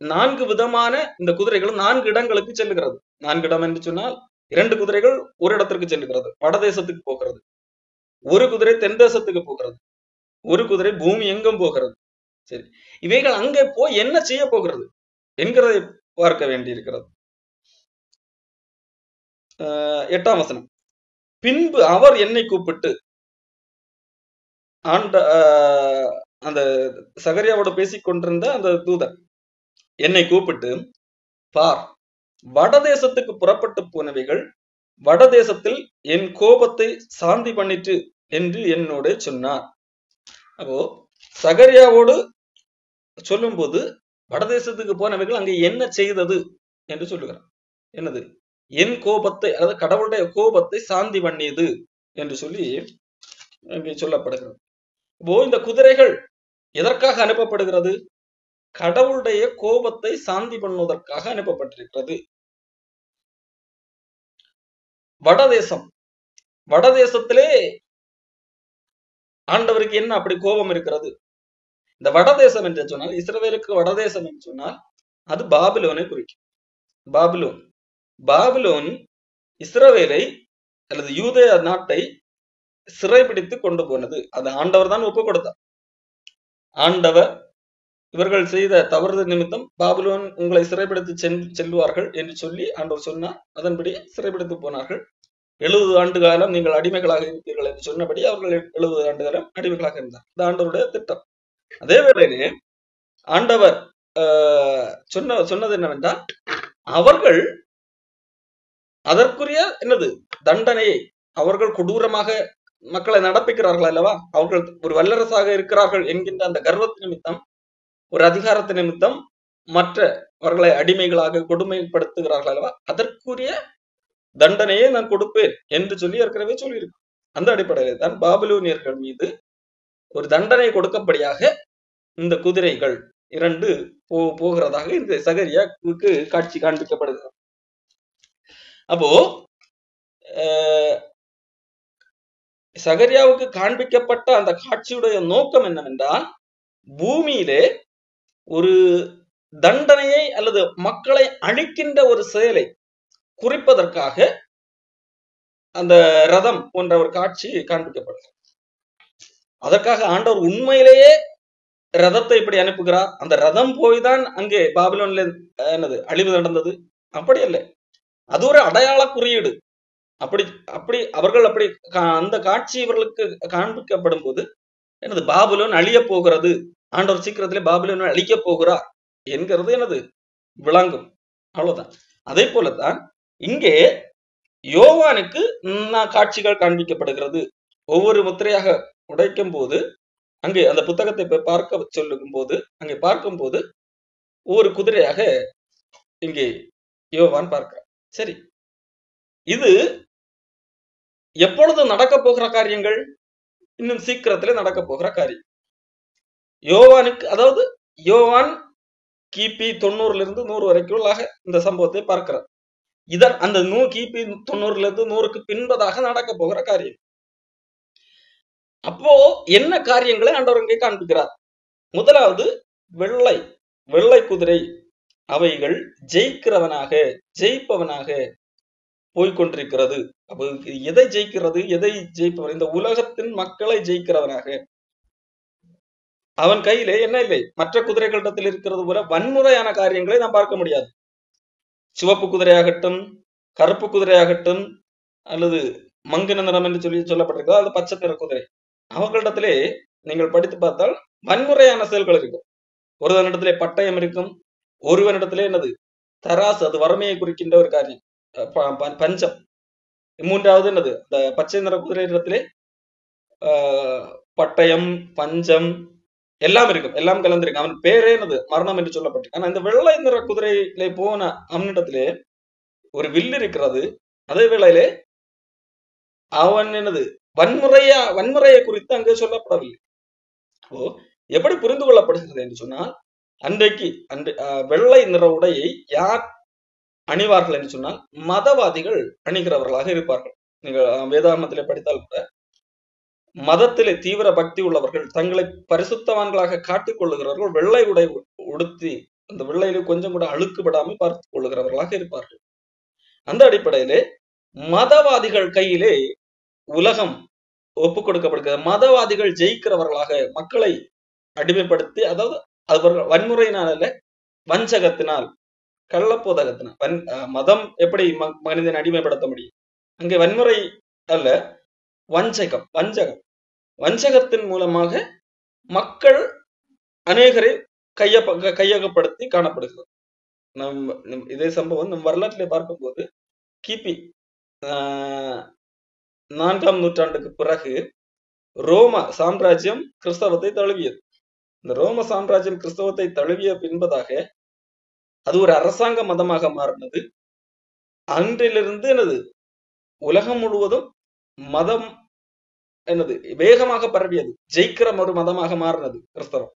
4 விதமான இந்த குதிரைகள் 4 இடங்களுக்கு செல்லுகிறது. 4 இடம் என்று சொன்னால் 2 குதிரைகள் ஒரு இடத்திற்கு செல்லுகிறது, வடதேசத்துக்கு போகிறது. ஒரு குதிரை தென் தேசத்துக்கு போகிறது, ஒரு குதிரை பூமி எங்கும் போகிறது. சரி, இவைகள் அங்கே போய் என்ன செய்ய போகிறது என்கிறதை பார்க்க வேண்டியிருக்கிறது. 8ஆம் வசனம், பின்பு அவர் என்னை கூப்பிட்டு, அந்த சகரியாவோட பேசிக் கொண்டிருந்த அந்த தூதன் என்னை கூப்பிட்டு, பார், வடதேசத்துக்கு புறப்பட்டு போனவைகள் வடதேசத்தில் என் கோபத்தை சாந்தி பண்ணிட்டு என்று என்னோட சொன்னார். அப்போ சகரியாவோடு சொல்லும் போது வடதேசத்துக்கு போனவைகள் அங்கே என்ன செய்தது என்று சொல்லுகிறார். என்னது? என் கோபத்தை, அதாவது கடவுளுடைய கோபத்தை சாந்தி பண்ணியது என்று சொல்லி அங்கே சொல்லப்படுகிறது. இப்போ இந்த குதிரைகள் எதற்காக அனுப்பப்படுகிறது? கடவுளுடைய கோபத்தை சாந்தி பண்ணுவதற்காக அனுப்பப்பட்டிருக்கிறது. வடதேசத்திலே ஆண்டவருக்கு என்ன அப்படி கோபம் இருக்கிறது? இந்த வடதேசம் என்று சொன்னால், இஸ்ரவேலுக்கு வடதேசம் என்று சொன்னால் அது பாபிலோனை குறிக்கும். பாபிலோன் இஸ்ரவேலை அல்லது யூதேய நாட்டை சிறைபிடித்து கொண்டு போனது. அது ஆண்டவர் தான் ஒப்பு கொடுத்தார். ஆண்டவர் இவர்கள் செய்த தவறு நிமித்தம் பாபிலோன் உங்களை சிறைபிடித்து செல்வார்கள் என்று சொல்லி ஆண்டவர் சொன்னார். அதன்படி சிறைபிடித்து போனார்கள். 70 ஆண்டு காலம் நீங்கள் அடிமைகளாக இருப்பீர்கள் என்று சொன்னபடி அவர்கள் 70 ஆண்டு காலம் அடிமைகளாக இருந்தார். இது ஆண்டவருடைய திட்டம். அதே வேளையிலே ஆண்டவர் சொன்னது என்னவென்றால், அவர்கள் அதற்குரிய என்னது தண்டனையை, அவர்கள் கொடூரமாக மக்களை நடப்பிக்கிறார்கள் அல்லவா, அவர்கள் ஒரு வல்லரசாக இருக்கிறார்கள் என்கின்ற அந்த கர்வத்தின் நிமித்தம், ஒரு அதிகாரத்தின் நிமித்தம் மற்றவர்களை அடிமைகளாக கொடுமைப்படுத்துகிறார்கள் அல்லவா, அதற்குரிய தண்டனையை நான் கொடுப்பேன் என்று சொல்லி ஏற்கனவே சொல்லியிருக்கோம். அந்த அடிப்படையில தான் பாபிலோனியர்கள் மீது ஒரு தண்டனை கொடுக்கப்படியாக இந்த குதிரைகள் 2 போகிறதாக இந்த சகரியாவுக்கு காட்சி காண்பிக்கப்படுகிறது. அப்போ சகரியாவுக்கு காண்பிக்கப்பட்ட அந்த காட்சியுடைய நோக்கம் என்னவென்றால், பூமியிலே ஒரு தண்டனையை அல்லது மக்களை அழிக்கின்ற ஒரு செயலை குறிப்பதற்காக அந்த ரதம் போன்ற ஒரு காட்சி காண்பிக்கப்படுகிறது. அதற்காக ஆண்டவர் உண்மையிலேயே ரதத்தை இப்படி அனுப்புகிறார். அந்த ரதம் போய்தான் அங்கே பாபிலோன்ல என்னது அழிவு நடந்தது? அப்படி இல்லை, அது ஒரு அடையாள குறியீடு. அப்படி அவர்கள் அப்படி அந்த காட்சி இவர்களுக்கு காண்பிக்கப்படும் போது என்னது, பாபிலோன் அழிய போகிறது, ஆண்டவர் சீக்கிரத்திலே பாபிலோன் அழிக்க போகிறார் என்கிறது என்னது விளங்கும். அவ்வளவுதான். அதே போலதான் இங்கே யோவானுக்கு காட்சிகள் காண்பிக்கப்படுகிறது. ஒவ்வொரு முத்திரையாக உடைக்கும் போது, அங்கே அந்த புத்தகத்தை பார்க்க சொல்லும் போது, அங்கே பார்க்கும் போது ஒவ்வொரு குதிரையாக இங்கே யோவான் பார்க்கிறார். சரி, இது எப்பொழுது நடக்க போகிற காரியங்கள்? இன்னும் சீக்கிரத்திலே நடக்க போகிற காரியம். யோவானுக்கு, அதாவது யோவான் கிபி 90 100 வரைக்கும் இந்த சம்பவத்தை பார்க்கிறார். அந்த கிபி 90 100க்கு பின்பதாக நடக்க போகிற காரியம். அப்போ என்ன காரியங்களை ஆண்டவர் இங்கே காண்பிக்கிறார்? முதலாவது வெள்ளை குதிரை, அவைகள் ஜெயிப்பவனாக போய்கொண்டிருக்கிறது அப்போ எதை ஜெயிக்கிறது, எதை ஜெயிப்பவர்? இந்த உலகத்தின் மக்களை ஜெயிக்கிறவனாக. அவன் கையிலே என்ன இல்லை? மற்ற குதிரைகளிடத்தில் இருக்கிறது போல வன்முறையான காரியங்களை நாம் பார்க்க முடியாது. சிவப்பு குதிரையாகட்டும், கருப்பு குதிரையாகட்டும், அல்லது மங்கின நிறம் என்று சொல்லப்பட்டிருக்கிறது, அது பச்சை நிற குதிரை. அவர்களிடத்திலே நீங்கள் படித்து பார்த்தால் வன்முறையான செயல்கள் இருக்கும். ஒருவனிடத்திலே பட்டயம் இருக்கும், ஒருவனிடத்திலே என்னது? தராசு, அது வறுமையை குறிக்கின்ற ஒரு காரியம், பஞ்சம். மூன்றாவது என்னது? அந்த பச்சை நிற குதிரை இடத்திலே பட்டயம், பஞ்சம் எல்லாம் இருக்கும், எல்லாம் கலந்திருக்கும். அவன் பேரே என்னது? மரணம் என்று சொல்லப்பட்டிருக்கு. ஆனா இந்த வெள்ளை நிற குதிரையிலே போன அவனிடத்திலே ஒரு வில் இருக்கிறது. அதே வேளையிலே அவன் என்னது? வன்முறையை குறித்து அங்கே சொல்லப்படவில்லை. அப்போ எப்படி புரிந்து கொள்ளப்படுகிறது என்று சொன்னால், அன்றைக்கு வெள்ளை நிற உடையை யார் அணிவார்கள் என்று சொன்னால் மதவாதிகள் அணிகிறவர்களாக இருப்பார்கள். நீங்கள் வேதாகமத்திலே படித்தால் கூட மதத்திலே தீவிர பக்தி உள்ளவர்கள், தங்களை பரிசுத்தவான்களாக காட்டிக் கொள்ளுகிறவர்கள் வெள்ளை உடை உடுத்தி அந்த வெள்ளையில கொஞ்சம் கூட அழுக்குபடாமல் பார்த்துக் கொள்ளுகிறவர்களாக இருப்பார்கள். அந்த அடிப்படையிலே மதவாதிகள் கையிலே உலகம் ஒப்புக் கொடுக்கப்படுகிறது. மதவாதிகள் ஜெயிக்கிறவர்களாக மக்களை அடிமைப்படுத்தி, அதாவது அவர்கள் வன்முறையினால, வஞ்சகத்தினால், கள்ளப்போதகத்தினால். மதம் எப்படி மனிதனை அடிமைப்படுத்த முடியும்? அங்கே வன்முறை அல்ல, வஞ்சகம். வஞ்சகத்தின் மூலமாக மக்கள் அநேகரை கையகப்படுத்தி காணப்படுகிறது. இதே சம்பவம் நம் வரலாற்றிலே பார்க்கும்போது கிபி 4ஆம் நூற்றாண்டுக்கு பிறகு ரோம சாம்ராஜ்யம் கிறிஸ்தவத்தை தழுவியது. இந்த ரோம சாம்ராஜ்யம் கிறிஸ்தவத்தை தழுவிய பின்பதாக அது ஒரு அரசாங்க மதமாக மாறினது. அன்றிலிருந்து என்னது? உலகம் முழுவதும் மதம் என்னது? வேகமாக பரவியது. ஜெயிக்கிற ஒரு மதமாக மாறினது கிறிஸ்தவம்.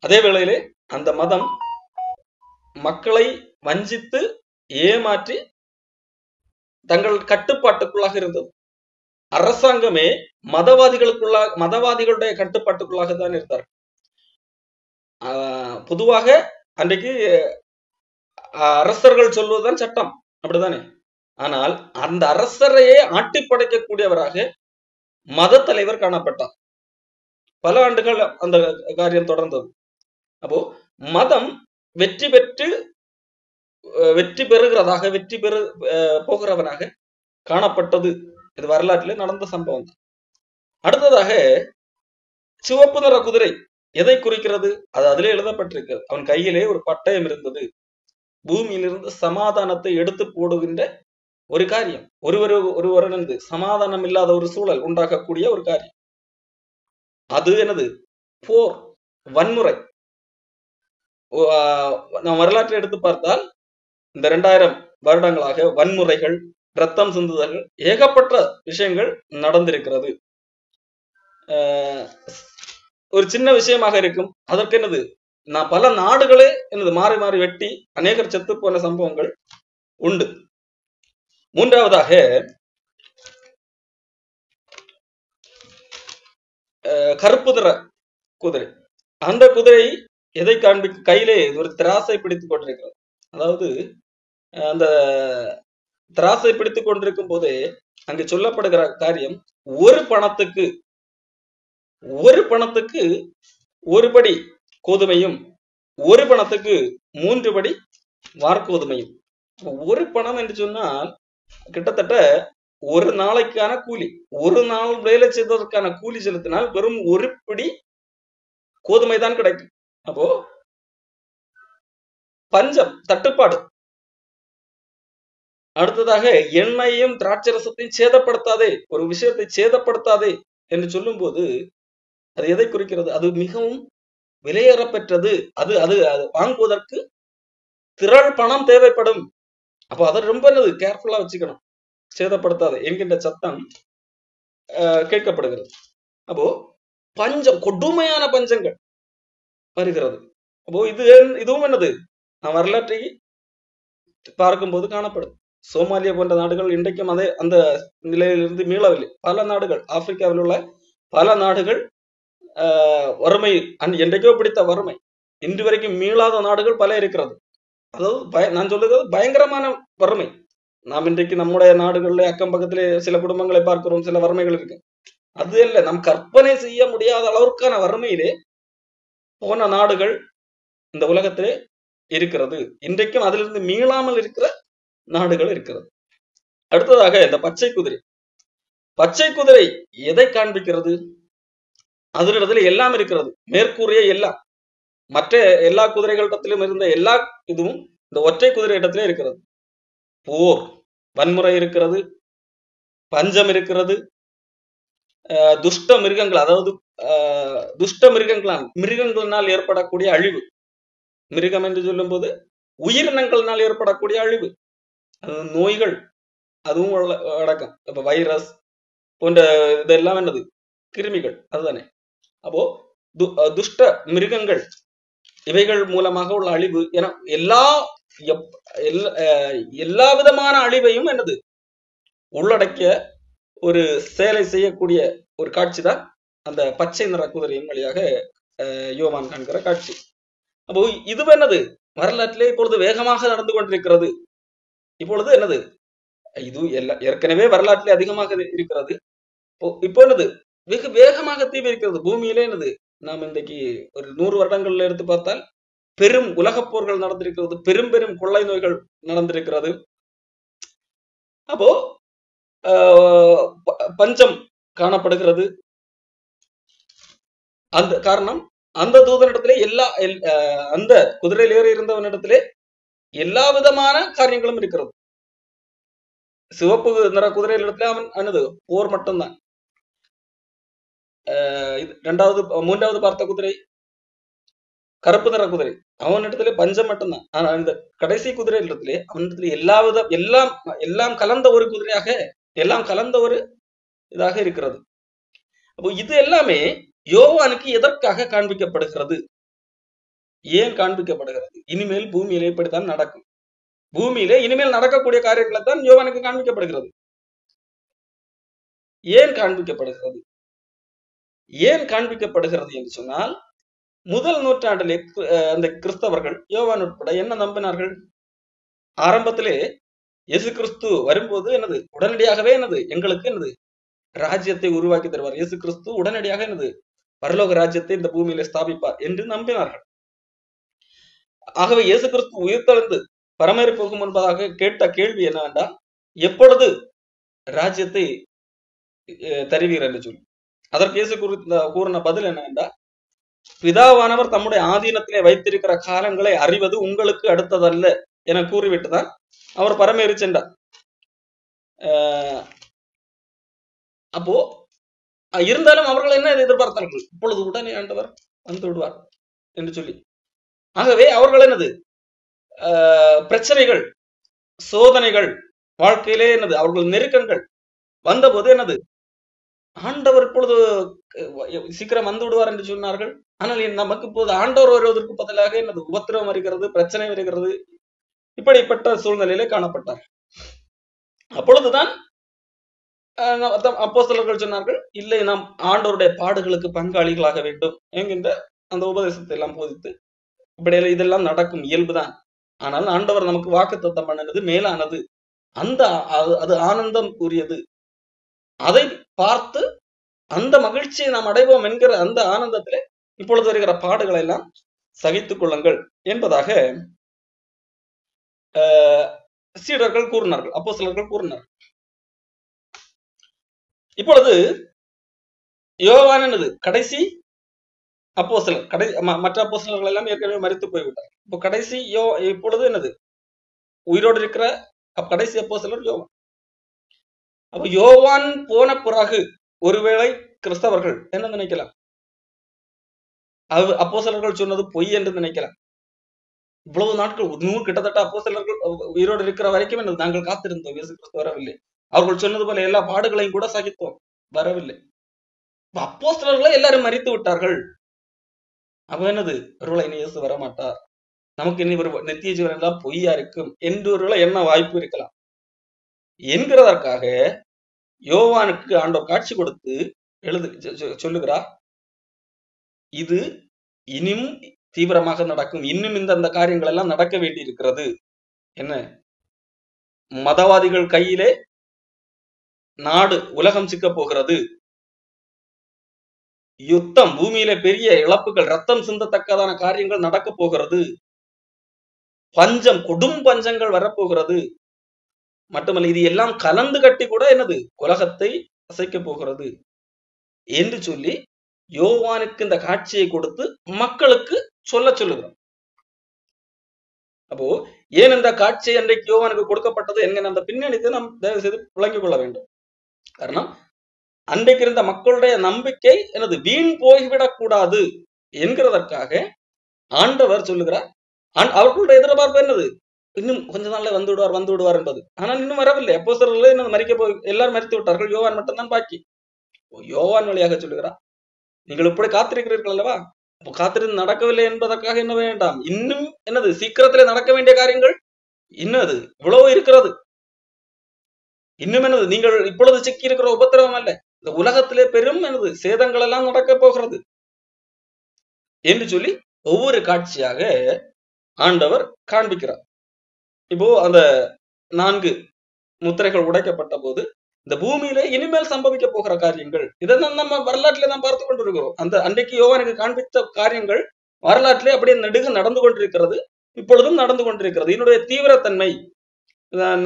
அதே வேளையிலே அந்த மதம் மக்களை வஞ்சித்து ஏமாற்றி தங்கள் கட்டுப்பாட்டுக்குள்ளாக இருந்தது. அரசாங்கமே மதவாதிகளுடைய கட்டுப்பாட்டுக்குள்ளாக தான் இருந்தார். பொதுவாக அன்றைக்கு அரசர்கள் சொல்வதுதான் சட்டம், அப்படித்தானே? ஆனால் அந்த அரசரையே ஆட்டி படைக்கக்கூடியவராக மத தலைவர் காணப்பட்டார். பல ஆண்டுகள் அந்த காரியம் தொடர்ந்தது. அப்போ மதம் வெற்றி பெறுகிறதாக, போகிறவனாக காணப்பட்டது. இது வரலாற்றிலே நடந்த சம்பவம் தான். அடுத்ததாக சிவப்பு நிற குதிரை எதை குறிக்கிறது? அது அதிலே எழுதப்பட்டிருக்கிறது. அவன் கையிலே ஒரு பட்டயம் இருந்தது. பூமியிலிருந்து சமாதானத்தை எடுத்து போடுகின்ற ஒரு காரியம். ஒருவரனது சமாதானம் இல்லாத ஒரு சூழல் உண்டாக்கக்கூடிய ஒரு காரியம். அது என்னது? போர், வன்முறை. நாம் வரலாற்றை எடுத்து பார்த்தால் இந்த 2000 வருடங்களாக வன்முறைகள், ரத்தம் சிந்துதல்கள், ஏகப்பட்ட விஷயங்கள் நடந்திருக்கிறது. ஒரு சின்ன விஷயமாக இருக்கும், அதற்கு என்னது? பல நாடுகளே என்னது மாறி மாறி வெட்டி அநேகர் செத்து போன சம்பவங்கள் உண்டு. மூன்றாவதாக கருப்பு நிற குதிரை. அந்த குதிரை எதை காண்பிக்க? கையிலே ஒரு திராசை பிடித்துக் கொண்டிருக்கிறது. அதாவது அந்த திராசை பிடித்துக் கொண்டிருக்கும் போதே அங்கு சொல்லப்படுகிற காரியம், ஒரு பணத்துக்கு ஒரு படி கோதுமையும், ஒரு பணத்துக்கு 3 படி வார்கோதுமையும். ஒரு பணம் என்று சொன்னால் கிட்டத்தட்ட ஒரு நாளைக்கான கூலி. ஒரு நாள் வேலை செய்ததற்கான கூலி செலுத்தினால் வெறும் ஒரு பிடி கோதுமை தான் கிடைக்கும். அப்போ பஞ்சம், தட்டுப்பாடு. அடுத்ததாக எண்ணெயையும் திராட்சரசத்தையும் சேதப்படுத்தாதே, ஒரு விஷயத்தை சேதப்படுத்தாதே என்று சொல்லும் போது அது எதை குறிக்கிறது? அது மிகவும் விலையேற பெற்றது. அது அது வாங்குவதற்கு திரள் பணம் தேவைப்படும். அப்போ அதை ரொம்ப கேர்ஃபுல்லா வச்சுக்கணும். சேதப்படுத்தாது என்கின்ற சத்தம் கேட்கப்படுகிறது. அப்போ பஞ்சம், கொடுமையான பஞ்சங்கள் வருகிறது. அப்போ இதுவும் என்னது? நான் வரலாற்றை பார்க்கும்போது காணப்படும். சோமாலியா போன்ற நாடுகள் இன்றைக்கும் அந்த நிலையிலிருந்து மீளவில்லை. பல நாடுகள், ஆப்பிரிக்காவில் உள்ள பல நாடுகள் வறுமை, என்றைக்கோ பிடித்த வறுமை, இன்று வரைக்கும் மீளாத நாடுகள் பல இருக்கிறது. அதாவது நான் சொல்லுகிறது பயங்கரமான வறுமை. நாம் இன்றைக்கு நம்முடைய நாடுகளில் அக்கம் பக்கத்திலே சில குடும்பங்களை பார்க்கிறோம், சில வறுமைகள் இருக்கு. அது இல்ல, நம் கற்பனை செய்ய முடியாத அளவுக்கான வறுமையிலே போன நாடுகள் இந்த உலகத்திலே இருக்கிறது. இன்றைக்கும் அதிலிருந்து மீளாமல் இருக்கிற நாடுகள் இருக்கிறது. அடுத்ததாக இந்த பச்சை குதிரை. பச்சை குதிரை எதை காண்பிக்கிறது? அதனிடத்துல எல்லாம் இருக்கிறது, மேற்கூறிய எல்லாம். மற்ற எல்லா குதிரைகளிடத்திலும் இருந்த எல்லா இதுவும் இந்த ஒற்றை குதிரை இடத்திலே இருக்கிறது. போர், வன்முறை இருக்கிறது, பஞ்சம் இருக்கிறது, துஷ்ட மிருகங்கள், அதாவது துஷ்ட மிருகங்களினால் ஏற்படக்கூடிய அழிவு. மிருகம் என்று சொல்லும் போது உயிரினங்களினால் ஏற்படக்கூடிய அழிவு, அது நோய்கள், அதுவும் அடக்கம். இப்ப வைரஸ் போன்ற இதெல்லாம் என்னது, கிருமிகள், அதுதானே. அப்போ துஷ்ட மிருகங்கள் இவைகள் மூலமாக உள்ள அழிவு என எல்லா விதமான அழிவையும் என்னது உள்ளடக்கிய ஒரு செயலை செய்யக்கூடிய ஒரு காட்சி தான் அந்த பச்சை நிற குதிரையின் வழியாக யோவான் காண்கிற காட்சி. அப்போ இது என்னது, வரலாற்றிலே இப்பொழுது வேகமாக நடந்து கொண்டிருக்கிறது. இப்பொழுது என்னது, இது ஏற்கனவே வரலாற்றிலே அதிகமாக இருக்கிறது. இப்போ என்னது, வெகு வேகமாக தீவிரிக்கிறது பூமியிலே. என்னது, நாம் இன்றைக்கு ஒரு 100 வருடங்கள்ல எடுத்து பார்த்தால் பெரும் உலகப் போர்கள் நடந்திருக்கிறது, பெரும் பெரும் கொள்ளை நோய்கள் நடந்திருக்கிறது. அப்போ பஞ்சம் காணப்படுகிறது. அந்த காரணம், அந்த தூதனிடத்திலே அந்த குதிரையில் ஏறி இருந்தவனிடத்திலே எல்லா விதமான காரியங்களும் இருக்கிறது. சிவப்பு நிற குதிரையிலிடத்துல அவன் என்னது, போர் மட்டும்தான். மூன்றாவது பார்த்த குதிரை கருப்பு நிற குதிரை, அவனிடத்துல பஞ்சம் மட்டும்தான். ஆனா இந்த கடைசி குதிரை இடத்திலே அவனிடத்துல எல்லாம் கலந்த ஒரு குதிரையாக, எல்லாம் கலந்த ஒரு இதாக இருக்கிறது. அப்போ இது எல்லாமே யோவானுக்கு எதற்காக காண்பிக்கப்படுகிறது, ஏன் காண்பிக்கப்படுகிறது? இனிமேல் பூமியிலே இப்படித்தான் நடக்கும். பூமியிலே இனிமேல் நடக்கக்கூடிய காரியங்களை தான் யோவானுக்கு காண்பிக்கப்படுகிறது. ஏன் காண்பிக்கப்படுகிறது? ஏன் காண்பிக்கப்படுகிறது என்று சொன்னால், முதல் நூற்றாண்டிலே அந்த கிறிஸ்தவர்கள் யோவான் உட்பட என்ன நம்பினார்கள்? ஆரம்பத்திலே இயேசு கிறிஸ்து வரும்போது என்னது, உடனடியாகவே என்னது, எங்களுக்கு என்னது ராஜ்யத்தை உருவாக்கி தருவார். இயேசு கிறிஸ்து உடனடியாக என்னது பரலோக ராஜ்யத்தை இந்த பூமியில ஸ்தாபிப்பார் என்று நம்பினார்கள். ஆகவே இயேசு கிறிஸ்து உயிர்த்தெழுந்து பரமேறி போகும் என்பதாக கேட்ட கேள்வி என்னவென்றால், எப்பொழுது ராஜ்யத்தை தருவீர் என்று சொல்லி. அதற்கு இயேசு கூறின பதில் என்னவென்றால், பிதாவானவர் தம்முடைய ஆதீனத்திலே வைத்திருக்கிற காலங்களை அறிவது உங்களுக்கு அடுத்ததல்ல என கூறிவிட்டுதான் அவர் பரமேறி சென்றார். அப்போ இருந்தாலும் அவர்கள் என்ன எதிர்பார்த்தார்கள், இப்பொழுது உடனே ஆண்டவர் வந்து விடுவார் என்று சொல்லி. ஆகவே அவர்கள் என்னது, பிரச்சனைகள், சோதனைகள், வாழ்க்கையிலே என்னது அவர்கள் நெருக்கங்கள் வந்தபோது என்னது, ஆண்டவர் இப்பொழுது சீக்கிரம் வந்து விடுவார் என்று சொன்னார்கள். ஆனால் நமக்கு இப்போது ஆண்டவர் வருவதற்கு பதிலாக என்னது உபத்திரவம் வருகிறது, பிரச்சனை வருகிறது. இப்படிப்பட்ட சூழ்நிலையிலே காணப்பட்டார். அப்பொழுதுதான் அப்போஸ்தலர்கள் சொன்னார்கள், இல்லை, நாம் ஆண்டவருடைய பாடுகளுக்கு பங்காளிகளாக வேண்டும் என்கின்ற அந்த உபதேசத்தை எல்லாம் போதித்து, இப்படி இதெல்லாம் நடக்கும், இயல்புதான். ஆனால் ஆண்டவர் நமக்கு வாக்குத்தத்தம் பண்ணினது மேலானது, அது ஆனந்தம் கூறியது. அதை பார்த்து அந்த மகிழ்ச்சியை நாம் அடைவோம் என்கிற அந்த ஆனந்தத்திலே இப்பொழுது வருகிற பாடுகளை எல்லாம் சகித்துக் கொள்ளுங்கள் என்பதாக சீடர்கள் கூறினார்கள், அப்போஸ்தலர்கள் கூறினார்கள். இப்பொழுது யோவான் என்னது கடைசி அப்போஸ்தலர், மற்ற அப்போஸ்தலர்கள் எல்லாம் ஏற்கனவே மரித்து போய்விட்டார். இப்போ கடைசி இப்பொழுது என்னது உயிரோடு இருக்கிற கடைசி அப்போஸ்தலர் யோவான். அப்ப யோவான் போன பிறகு ஒருவேளை கிறிஸ்தவர்கள் என்ன நினைக்கலாம், அப்போஸ்தலர்கள் சொன்னது பொய் என்று நினைக்கலாம். இவ்வளவு நாட்கள் 100 கிட்டத்தட்ட அப்போஸ்தலர்கள் உயிரோடு இருக்கிற வரைக்கும் என்னது நாங்கள் காத்திருந்தோம், இயேசு கிறிஸ்து வரவில்லை. அவர்கள் சொன்னது போல எல்லா பாடுகளையும் கூட சகித்தோம், வரவில்லை. அப்போஸ்தலர்களை எல்லாரும் மரித்து விட்டார்கள். அப்ப என்னது, ஒருவேளை இனி இயேசு வரமாட்டார், நமக்கு இனி ஒரு நித்திய ஜீவன் எல்லாம் பொய்யா இருக்கும் என்று ஒருவேளை என்ன வாய்ப்பு இருக்கலாம் என்கிறதற்காக யோவானுக்கு ஆண்டவர் காட்சி கொடுத்து சொல்லுகிறார், இது இனியும் தீவிரமாக நடக்கும், இன்னும் இந்த காரியங்கள் எல்லாம் நடக்க வேண்டி இருக்கிறது. என்ன, மதவாதிகள் கையிலே நாடு உலகம் சிக்க போகிறது, யுத்தம், பூமியில பெரிய இழப்புகள், ரத்தம் சிந்தத்தக்கதான காரியங்கள் நடக்க போகிறது, பஞ்சம், கொடும் பஞ்சங்கள் வரப்போகிறது, மட்டுமல்ல இது எல்லாம் கலந்து கட்டி கூட என்னது உலகத்தை அசைக்க போகிறது என்று சொல்லி யோவானுக்கு இந்த காட்சியை கொடுத்து மக்களுக்கு சொல்லுகிறோம். அப்போ ஏன் இந்த காட்சி அன்றைக்கு யோவானுக்கு கொடுக்கப்பட்டது என்கிற அந்த பின்னணித்தை நாம் தயவு செய்து விளங்கிக் கொள்ள வேண்டும். காரணம், அன்றைக்கு இருந்த மக்களுடைய நம்பிக்கை எனது வீண் போய்விடக் கூடாது என்கிறதற்காக ஆண்டவர் சொல்லுகிறார். அவர்களுடைய எதிர்பார்ப்பு என்னது, இன்னும் கொஞ்ச நாள்ல வந்து விடுவார் என்பது. ஆனால் இன்னும் வரவில்லை. அப்போஸ்தலர்களே இன்னும் மரிக்க போய் எல்லாரும் மரித்து விட்டார்கள், யோவான் மட்டும்தான் பாக்கி. யோவான் வழியாக சொல்லுகிறார், நீங்கள் இப்படி காத்திருக்கிறீர்கள் அல்லவா, காத்திருந்து நடக்கவில்லை என்பதற்காக என்ன வேண்டாம், இன்னும் என்னது சீக்கிரத்திலே நடக்க வேண்டிய காரியங்கள் இன்னது இவ்வளவு இருக்கிறது. இன்னும் என்னது, நீங்கள் இப்பொழுது சிக்கி இருக்கிற உபத்திரவம் அல்ல, இந்த உலகத்திலே பெரும் என்னது சேதங்கள் எல்லாம் நடக்க போகிறது என்று சொல்லி ஒவ்வொரு காட்சியாக ஆண்டவர் காண்பிக்கிறார். இப்போ அந்த 4 முத்திரைகள் உடைக்கப்பட்ட போது இந்த பூமியிலே இனிமேல் சம்பவிக்க போகிற காரியங்கள், இதெல்லாம் நம்ம வரலாற்றிலே நாம் பார்த்து கொண்டிருக்கிறோம். அந்த அன்றைக்கு யோவானுக்கு காண்பித்த காரியங்கள் வரலாற்றிலே அப்படியே நெடுக நடந்து கொண்டிருக்கிறது, இப்பொழுதும் நடந்து கொண்டிருக்கிறது. இதனுடைய தீவிரத்தன்மை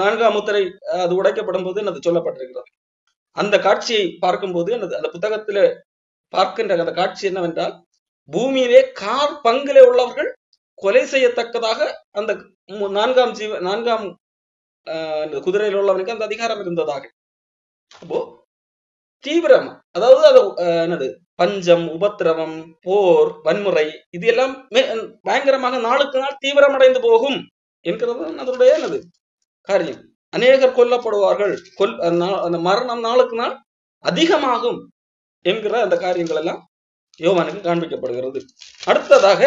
4ஆம் முத்திரை அது உடைக்கப்படும் போது அது சொல்லப்பட்டிருக்கிறது. அந்த காட்சியை பார்க்கும்போது அந்த புத்தகத்திலே பார்க்கின்ற அந்த காட்சி என்னவென்றால், பூமியிலே கார் பங்கிலே உள்ளவர்கள் கொலை செய்யத்தக்கதாக அந்த 4ஆம் குதிரையில் உள்ளவனுக்கு அந்த அதிகாரம் இருந்ததாக. அப்போ தீவிரம், அதாவது அது என்னது பஞ்சம், உபத்திரவம், போர், வன்முறை, இது எல்லாம் பயங்கரமாக நாளுக்கு நாள் தீவிரமடைந்து போகும் என்கிறது அதனுடைய என்னது காரியம். அநேகர் கொல்லப்படுவார்கள், அந்த மரணம் நாளுக்கு நாள் அதிகமாகும் என்கிற அந்த காரியங்கள் எல்லாம் யோவானுக்கு காண்பிக்கப்படுகிறது. அடுத்ததாக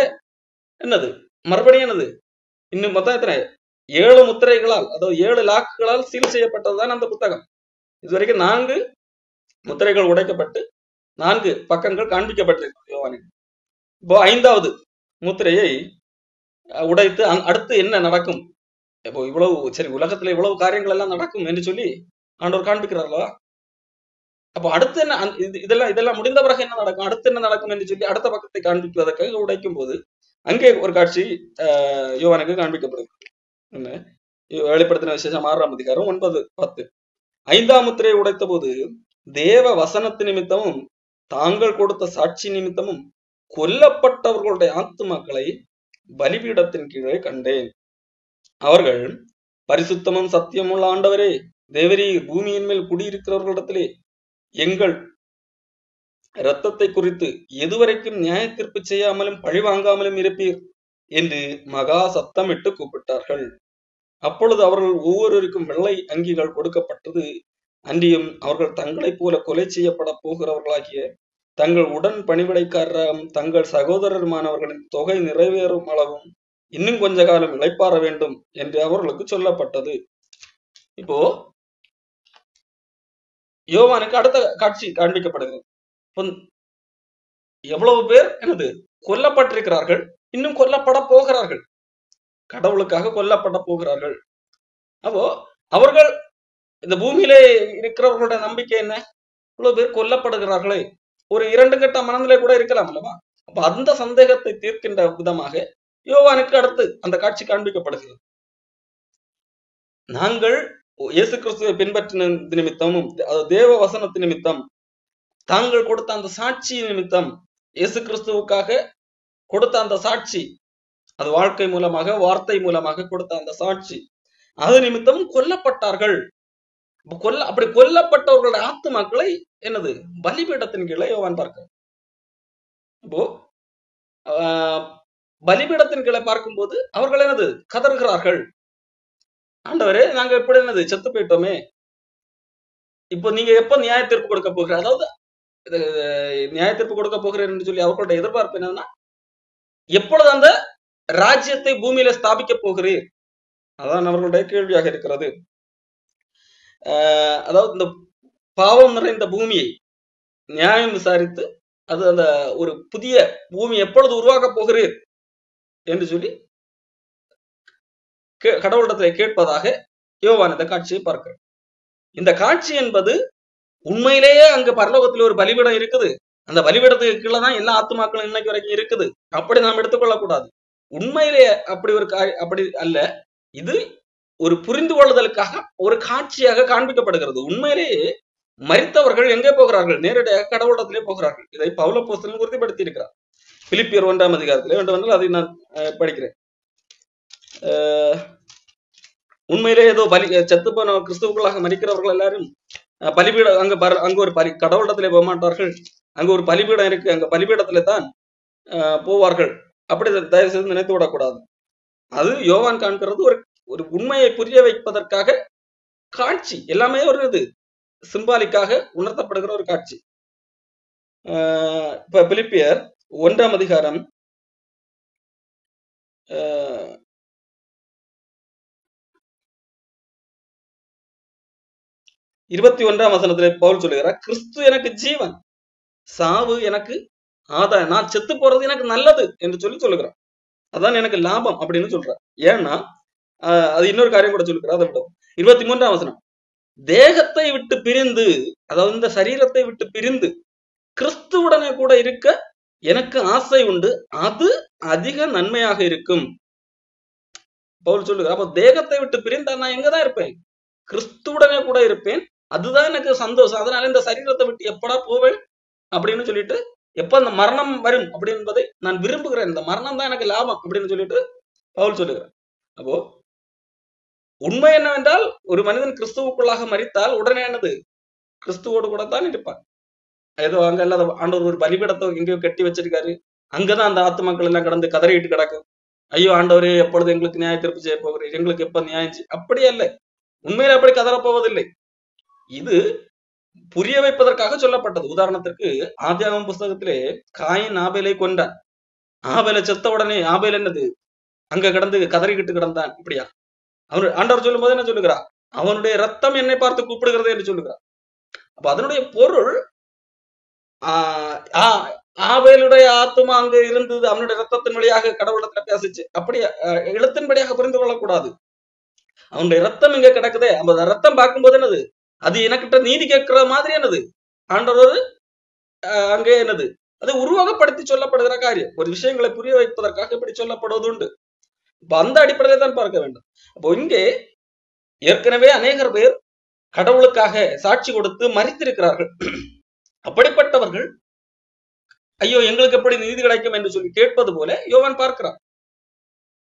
என்னது மறுபடியும் என்னது இன்னும் மொத்தம் எத்தனை 7 முத்திரைகளால், அதாவது 7 லாக்குகளால் சீல் செய்யப்பட்டதுதான் அந்த புத்தகம். இதுவரைக்கும் 4 முத்திரைகள் உடைக்கப்பட்டு 4 பக்கங்கள் காண்பிக்கப்பட்டிருக்கு யோவானுக்கு. இப்போ 5வது முத்திரையை உடைத்து அடுத்து என்ன நடக்கும், இப்போ இவ்வளவு சரி உலகத்துல இவ்வளவு காரியங்கள் எல்லாம் நடக்கும் என்று சொல்லி ஆண்டவர் காண்பிக்கிறார்களா, அப்போ அடுத்து என்ன, இதெல்லாம் முடிந்த பிறகு என்ன நடக்கும், அடுத்து என்ன நடக்கும் என்று சொல்லி அடுத்த பக்கத்தை காண்பிப்பதற்காக உடைக்கும் போது அங்கே ஒரு காட்சி யோவானுக்கு காண்பிக்கப்படுகிறது. என்ன, வெளிப்படுத்தின விசேஷம் 6ஆம் அதிகாரம் 9, 10. 5ஆம் முத்திரையை உடைத்த போது தேவ வசனத்து நிமித்தமும் தாங்கள் கொடுத்த சாட்சி நிமித்தமும் கொல்லப்பட்டவர்களுடைய ஆத்துமாக்களை பலிபீடத்தின் கீழே கண்டேன். அவர்கள், பரிசுத்தமும் சத்தியமுள்ள ஆண்டவரே தேவரீர் பூமியின் மேல் குடியிருக்கிறவர்களிடத்திலே எங்கள் இரத்தத்தை குறித்து எதுவரைக்கும் நியாய தீர்ப்பு செய்யாமலும் பழி வாங்காமலும் இருப்பீர் என்று மகா சத்தமிட்டு கூப்பிட்டார்கள். அப்பொழுது அவர்கள் ஒவ்வொருவருக்கும் வெள்ளை அங்கிகள் கொடுக்கப்பட்டது. அன்றியும் அவர்கள் தங்களைப் போல கொலை செய்யப்பட போகிறவர்களாகிய தங்கள் உடன் பணிவிடைக்காரரும் தங்கள் சகோதரருமானவர்களின் தொகை நிறைவேறும் அளவும் இன்னும் கொஞ்ச காலம் இளைப்பாற வேண்டும் என்று அவர்களுக்கு சொல்லப்பட்டது. இப்போ யோவானுக்கு அடுத்த காட்சி காண்பிக்கப்படுகிறது. எவ்வளவு பேர் என்னது கொல்லப்பட்டிருக்கிறார்கள், இன்னும் கொல்லப்பட போகிறார்கள், கடவுளுக்காக கொல்லப்பட போகிறார்கள். அப்போ அவர்கள் இந்த பூமியிலே இருக்கிறவர்களுடைய நம்பிக்கை என்ன, இவ்வளவு பேர் கொல்லப்படுகிறார்களே, ஒரு 2 கட்ட மனநிலை கூட இருக்கலாம் அல்லவா. அப்ப அந்த சந்தேகத்தை தீர்க்கின்ற விதமாக யோவானுக்கு அடுத்து அந்த காட்சி காண்பிக்கப்படுகிறது. நாங்கள் இயேசு கிறிஸ்துவை பின்பற்றின நிமித்தமும் தேவ வசனத்து நிமித்தம் தாங்கள் கொடுத்த அந்த சாட்சி நிமித்தம், இயேசு கிறிஸ்துவுக்காக கொடுத்த அந்த சாட்சி, அது வாழ்க்கை மூலமாக வார்த்தை மூலமாக கொடுத்த அந்த சாட்சி, அது நிமித்தம் கொல்லப்பட்டார்கள். அப்படி கொல்லப்பட்டவர்களுடைய ஆத்துமாக்களை என்னது பலிபீடத்தின் கீழே யோவான் பார்க்க. இப்போ பலிபீடத்தின் கீழே பார்க்கும்போது அவர்கள் என்னது கதறுகிறார்கள், ஆண்டவரே நாங்க எப்படி என்னது செத்து போயிட்டோமே, இப்போ நீங்க எப்ப நியாய தீர்ப்பு கொடுக்க போகிற, அதாவது நியாய தீர்ப்பு கொடுக்க போகிறேன் என்று சொல்லி அவர்களுடைய எதிர்பார்ப்பு என்னன்னா, எப்பொழுது அந்த ராஜ்யத்தை பூமியில ஸ்தாபிக்க போகிறீர், அதான் அவர்களுடைய கேள்வியாக இருக்கிறது. அதாவது இந்த பாவம் நிறைந்த பூமியை நியாயம் விசாரித்து அது அந்த ஒரு புதிய பூமி எப்பொழுது உருவாக்க போகிறீர் என்று சொல்லி கடவுளிடத்தில் கேட்பதாக யோவான் இந்த காட்சியை பார்க்கிறார். இந்த காட்சி என்பது உண்மையிலேயே அங்க பரலோகத்தில் ஒரு பலிபீடம் இருக்குது. அந்த பலிபீடத்துக்கு கீழதான் எல்லா ஆத்துமாக்களும் இன்னைக்கு வரைக்கும் இருக்குது. அப்படி நாம் எடுத்துக்கொள்ளக்கூடாது. உண்மையிலேயே அப்படி ஒரு அப்படி அல்ல. இது ஒரு புரிந்து கொள்ளுதலுக்காக ஒரு காட்சியாக காண்பிக்கப்படுகிறது. உண்மையிலேயே மரித்தவர்கள் எங்கே போகிறார்கள்? நேரடியாக கடவுளத்திலே போகிறார்கள். இதை பவுல் அப்போஸ்தலன் உறுதிப்படுத்தி இருக்கிறார். பிலிப்பியர் 1ஆம் அதிகாரத்திலே வேண்டுமென்றால் அதை நான் படிக்கிறேன். உண்மையிலே ஏதோ செத்து போன கிறிஸ்துவுக்குள்ளாக மரிக்கிறவர்கள் எல்லாரும் பலிபீடம் அங்க ஒரு கடவுளத்திலே போக மாட்டார்கள். அங்க ஒரு பலிபீடம் இருக்கு. அங்க பலிபீடத்திலே தான் போவார்கள். அப்படி தயவு செய்து நினைத்து விடக்கூடாது. அது யோவான் காண்கிறது ஒரு உண்மையை புரிய வைப்பதற்காக காட்சி. எல்லாமே ஒரு இது சிம்பாலிக்காக உணர்த்தப்படுகிற ஒரு காட்சி. இப்ப பிலிப்பியர் 1ஆம் அதிகாரம் 21ஆம் வசனத்திலே பவுல் சொல்லுகிறார், கிறிஸ்து எனக்கு ஜீவன், சாவு எனக்கு ஆதாயம், நான் செத்து போறது எனக்கு நல்லது என்று சொல்லுகிறான். அதான் எனக்கு லாபம் அப்படின்னு சொல்றான். ஏன்னா அது இன்னொரு காரியம் கூட சொல்லுகிறார். அதை விட 23ஆம் வசனம், தேகத்தை விட்டு பிரிந்து, அதாவது இந்த சரீரத்தை விட்டு பிரிந்து கிறிஸ்துவுடனே கூட இருக்க எனக்கு ஆசை உண்டு, அது அதிக நன்மையாக இருக்கும். பவுல் சொல்லுகிறார். அப்ப தேகத்தை விட்டு பிரிந்தா நான் எங்கதான் இருப்பேன்? கிறிஸ்துவுடனே கூட இருப்பேன், அதுதான் எனக்கு சந்தோஷம். அதனால இந்த சரீரத்தை விட்டு எப்படா போவேன் அப்படின்னு சொல்லிட்டு, எப்ப அந்த மரணம் வரும் அப்படி என்பதை நான் விரும்புகிறேன், இந்த மரணம் தான் எனக்கு லாபம் அப்படின்னு சொல்லிட்டு பவுல் சொல்லுகிறார். அப்போ உண்மை என்னவென்றால், ஒரு மனிதன் கிறிஸ்துவுக்குள்ளாக மரித்தால் உடனே என்னது? கிறிஸ்துவோடு கூட தான் இருப்பான். ஏதோ அங்க இல்லாத ஆண்டவர் ஒரு பலிபீடத்தை எங்கேயோ கட்டி வச்சிருக்காரு, அங்கதான் அந்த ஆத்துமாக்கள் எல்லாம் கடந்து கதறிட்டு கிடக்கும். ஐயோ ஆண்டவரே, எப்பொழுது எங்களுக்கு நியாய தீர்ப்பு செய்ய போகிறீர், எங்களுக்கு எப்ப நியாயம்? அப்படி அல்ல, உண்மையில அப்படி கதறப்போவதில்லை. இது புரிய வைப்பதற்காக சொல்லப்பட்டது. உதாரணத்திற்கு ஆதியாகமம் புஸ்தகத்திலே காயின் ஆபேலை கொண்டான். ஆபேலை செத்த உடனே ஆபேல் என்னது? அங்க கிடந்து கதறிக்கிட்டு கிடந்தான். இப்படியா? அவர் ஆண்டவர் சொல்லும் போது என்ன சொல்லுகிறார்? அவனுடைய ரத்தம் என்னை பார்த்து கூப்பிடுகிறது என்று சொல்லுகிறார். அப்ப அதனுடைய பொருள், ஆபேலுடைய ஆத்துமா அங்க இருந்தது, அவனுடைய ரத்தத்தின் வழியாக கடவுளத்துல பேசிச்சு, அப்படி எழுத்தின்படியாக புரிந்து கொள்ளக்கூடாது. அவனுடைய ரத்தம் இங்க கிடக்குதே, அந்த ரத்தம் பார்க்கும்போது என்னது? அது எனக்கிட்ட நீதி கேட்கிற மாதிரி என்னது? ஆண்டவர் அங்கே என்னது? அதை உருவகப்படுத்தி சொல்லப்படுகிற காரியம். ஒரு விஷயங்களை புரிய வைப்பதற்காக இப்படி சொல்லப்படுவது உண்டு. இப்ப அந்த அடிப்படையில தான் பார்க்க வேண்டும். அப்போ இங்கே ஏற்கனவே அநேகர் பேர் கடவுளுக்காக சாட்சி கொடுத்து மரித்திருக்கிறார்கள். அப்படிப்பட்டவர்கள் ஐயோ எங்களுக்கு எப்படி நீதி கிடைக்கும் என்று சொல்லி கேட்பது போல யோவான் பார்க்கிறான்.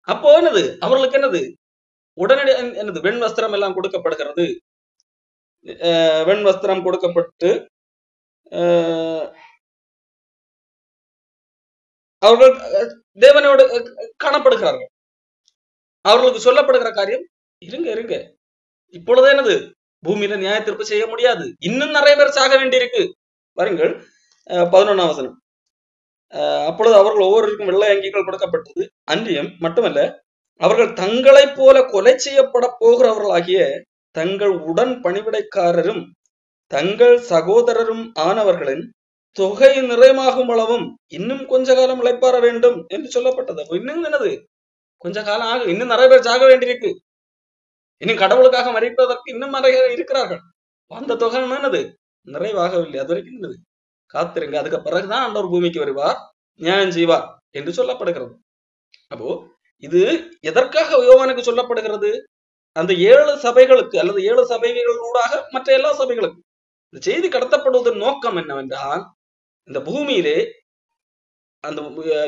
அப்போ என்னது? அவர்களுக்கு என்னது? உடனடி என்னது? வெண் வஸ்திரம் எல்லாம் கொடுக்கப்படுகிறது. வெண் வஸ்திரம் கொடுக்கப்பட்டு அவர்கள் தேவனோடு காணப்படுகிறார்கள். அவர்களுக்கு சொல்லப்படுகிற காரியம், இருங்க இப்பொழுது என்னது? பூமியில நியாய தீர்ப்பு செய்ய முடியாது, இன்னும் நிறைய பேர் சாக வேண்டியிருக்கு. பாருங்கள் 11ஆம் வசனம், அப்பொழுது அவர்கள் ஒவ்வொருவருக்கும் வெள்ளை அங்கிகள் கொடுக்கப்பட்டது. அன்றியும் மட்டுமல்ல, அவர்கள் தங்களை போல கொலை செய்யப்பட போகிறவர்களாகிய தங்கள் உடன் பணிவிடைக்காரரும் தங்கள் சகோதரரும் ஆனவர்களின் தொகை நிறைமாகும் அளவும் இன்னும் கொஞ்ச காலம் இளைப்பாற வேண்டும் என்று சொல்லப்பட்டது. அப்போ இன்னும் என்னது? கொஞ்ச காலம் ஆகும், இன்னும் நிறைய பேர் சாக வேண்டியிருக்கு, இன்னும் கடவுளுக்காக மறிப்பதற்கு இன்னும் நிறைய இருக்கிறார்கள். அந்த தொகை என்னது? நிறைவாகவில்லை, அது வரைக்கும் என்னது? காத்திருங்க, அதுக்கு பிறகுதான் ஆண்டவர் பூமிக்கு வருவார், நியாயம் செய்வார் என்று சொல்லப்படுகிறது. அப்போ இது எதற்காக யோவானுக்கு சொல்லப்படுகிறது? அந்த 7 சபைகளுக்கு அல்லது 7 சபைகளூடாக மற்ற எல்லா சபைகளுக்கும் இந்த செய்தி கடத்தப்படுவதன் நோக்கம் என்னவென்றால், இந்த பூமியிலே அந்த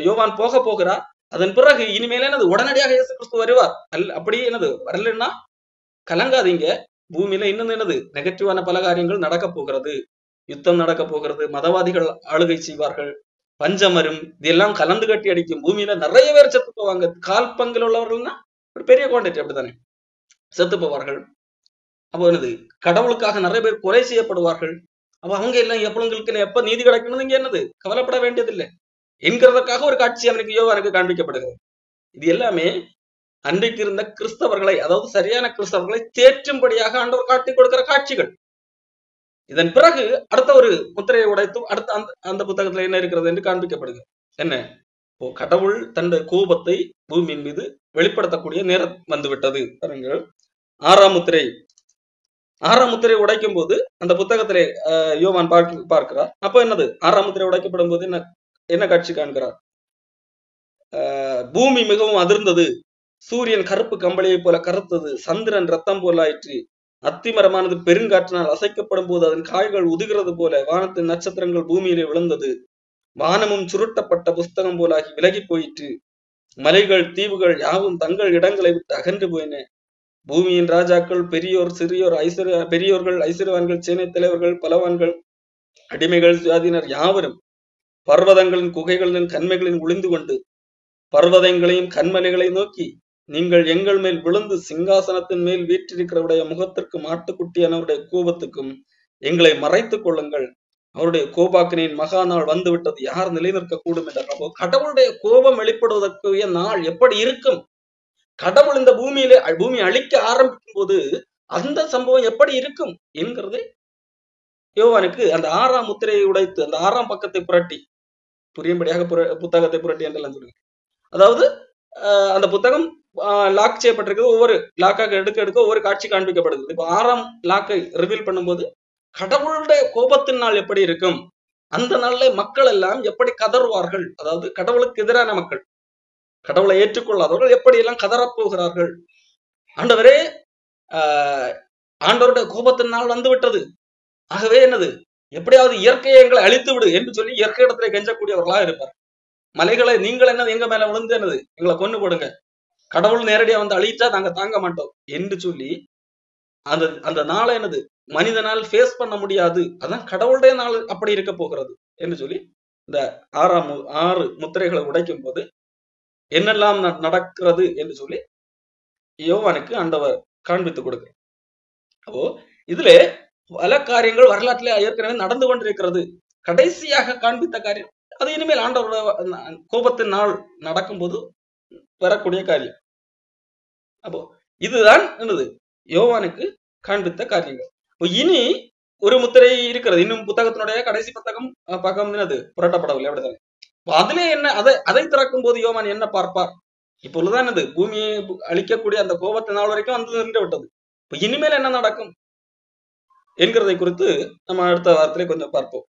யோவான் போகிறார், அதன் பிறகு இனிமேல என்னது? உடனடியாக இயேசு கிறிஸ்து வருவார். அப்படி என்னது? வரலன்னா கலங்காதீங்க, பூமியில இன்னும் என்னது? நெகட்டிவான பல காரியங்கள் நடக்க போகிறது. யுத்தம் நடக்க போகிறது, மதவாதிகள் ஆளுகை செய்வார்கள், பஞ்சம் வரும், இதெல்லாம் கலந்து கட்டி அடிக்கும். பூமியில நிறைய பேர் செத்து போவாங்க. கால் பங்கில் உள்ளவர்கள்னா ஒரு பெரிய குவான்டிட்டி அப்படித்தானே செத்து போவார்கள். அப்போ என்னது? கடவுளுக்காக நிறைய பேர் கொலை செய்யப்படுவார்கள். அப்ப அவங்க எல்லாம் எப்பங்களுக்கு எப்ப நீதி கிடைக்கணும் இங்க என்னது? கவலைப்பட வேண்டியதில்லை என்கிறதற்காக ஒரு காட்சி அவனுக்கு யோவானுக்கு காண்பிக்கப்படுகிறது. இது எல்லாமே அன்றைக்கு இருந்த கிறிஸ்தவர்களை, அதாவது சரியான கிறிஸ்தவர்களை தேற்றும்படியாக ஆண்டவர் காட்டி கொடுக்கிற காட்சிகள். இதன் பிறகு அடுத்த ஒரு முத்திரையை உடைத்து அடுத்த அந்த புத்தகத்துல என்ன இருக்கிறது என்று காண்பிக்கப்படுகிறது. என்ன? கடவுள் தன்னுடைய கோபத்தை பூமியின் மீது வெளிப்படுத்தக்கூடிய நேரம் வந்துவிட்டது. பாருங்கள், ஆறாம் முத்திரை. ஆறாம் முத்திரை உடைக்கும் போது அந்த புத்தகத்திலே யோவான் பார்க்கிறார். அப்ப என்னது, ஆறாம் முத்திரை உடைக்கப்படும் போது என்ன காட்சி காண்கிறார்? பூமி மிகவும் அதிர்ந்தது, சூரியன் கருப்பு கம்பளியை போல கருத்தது, சந்திரன் ரத்தம் போல ஆயிற்று, அத்திமரமானது பெருங்காற்றினால் அசைக்கப்படும் போது அதன் காய்கள் உதுகிறது போல வானத்தின் நட்சத்திரங்கள் பூமியிலே விழுந்தது, வானமும் சுருட்டப்பட்ட புஸ்தகம் போலாகி விலகி போயிற்று, மலைகள் தீவுகள் யாவும் தங்கள் இடங்களை விட்டு அகன்று போயின, பூமியின் ராஜாக்கள் பெரியோர் சிறியோர் பெரியோர்கள் ஐஸ்வர்யவான்கள் சேனை தலைவர்கள் பலவான்கள் அடிமைகள் சுயாதீனர் யாவரும் பர்வதங்களின் குகைகளின் கண்மைகளின் ஒளிந்து கொண்டு பர்வதங்களையும் கண்மலைகளை நோக்கி, நீங்கள் எங்கள் மேல் விழுந்து சிங்காசனத்தின் மேல் வீற்றிருக்கிறவருடைய முகத்திற்கும் ஆட்டுக்குட்டியானவருடைய கோபத்துக்கும் எங்களை மறைத்துக் கொள்ளுங்கள், அவருடைய கோபாக்கினின் மகா நாள் வந்துவிட்டது, யார் நிலைநிற்க கூடும் என்றார். அப்போ கடவுளுடைய கோபம் வெளிப்படுவதற்குரிய நாள் எப்படி இருக்கும்? கடவுள் இந்த பூமியை அழிக்க ஆரம்பிக்கும் போது அந்த சம்பவம் எப்படி இருக்கும் என்கிறது யோவானுக்கு அந்த ஆறாம் முத்திரையை உடைத்து அந்த ஆறாம் பக்கத்தை புரட்டி, புரியும்படியாக புத்தகத்தை புரட்டி என்றெல்லாம் சொல்லுங்க. அதாவது அந்த புத்தகம் லாக் செய்யப்பட்டிருக்கிறது, ஒவ்வொரு லாக்காக எடுக்க ஒவ்வொரு காட்சி காண்பிக்கப்படுகிறது. இப்போ ஆறாம் லாக்கை ரிவீல் பண்ணும்போது கடவுளுடைய கோபத்தின் நாள் எப்படி இருக்கும், அந்த நாள்ல மக்கள் எல்லாம் எப்படி கதறுவார்கள், அதாவது கடவுளுக்கு எதிரான மக்கள், கடவுளை ஏற்றுக்கொள்ளாதவர்கள் எப்படி எல்லாம் கதறப்போகிறார்கள். ஆண்டவரே, ஆண்டவருடைய கோபத்தின் நாள் வந்து விட்டது, ஆகவே என்னது, எப்படியாவது இயற்கையை எங்களை அழித்து விடு என்று சொல்லி இயற்கை இடத்துல கெஞ்சக்கூடியவர்களா இருப்பார். மலைகளை நீங்கள் என்னது எங்க மேல விழுந்து என்னது எங்களை கொண்டு போடுங்க, கடவுள் நேரடியா வந்து அழிச்சா நாங்க தாங்க மாட்டோம் என்று சொல்லி அந்த நாளை என்னது மனிதனால் ஃபேஸ் பண்ண முடியாது, அதான் கடவுளுடைய நாள் அப்படி இருக்க போகிறது என்று சொல்லி இந்த 6 முத்திரைகளை உடைக்கும் போது என்னெல்லாம் நடக்கிறது என்று சொல்லி யோவானுக்கு ஆண்டவர் காண்பித்துக் கொடுக்கிறார். அப்போ இதுல பல காரியங்கள் வரலாற்றிலே ஏற்கனவே நடந்து கொண்டிருக்கிறது. கடைசியாக காண்பித்த காரியம் அது இனிமேல் ஆண்டவரோட கோபத்தின் நாள் நடக்கும் போது வரக்கூடிய காரியம். அப்போ இதுதான் என்னது யோவானுக்கு காண்பித்த காரியங்கள். இனி ஒரு முத்திரை இருக்கிறது, இன்னும் புத்தகத்தினுடைய கடைசி பக்கம் என்னது புரட்டப்படவில்லை, அப்படித்தானே? அதுல என்ன அதை திறக்கும் போது யோவான் என்ன பார்ப்பார்? இப்பொழுதுதான் என்னது பூமியை அழிக்கக்கூடிய அந்த கோபத்தின் நாள் வரைக்கும் வந்து நின்று விட்டது. இப்ப இனிமேல் என்ன நடக்கும் என்கிறதை குறித்து நம்ம அடுத்த வாரத்திலே கொஞ்சம் பார்ப்போம்.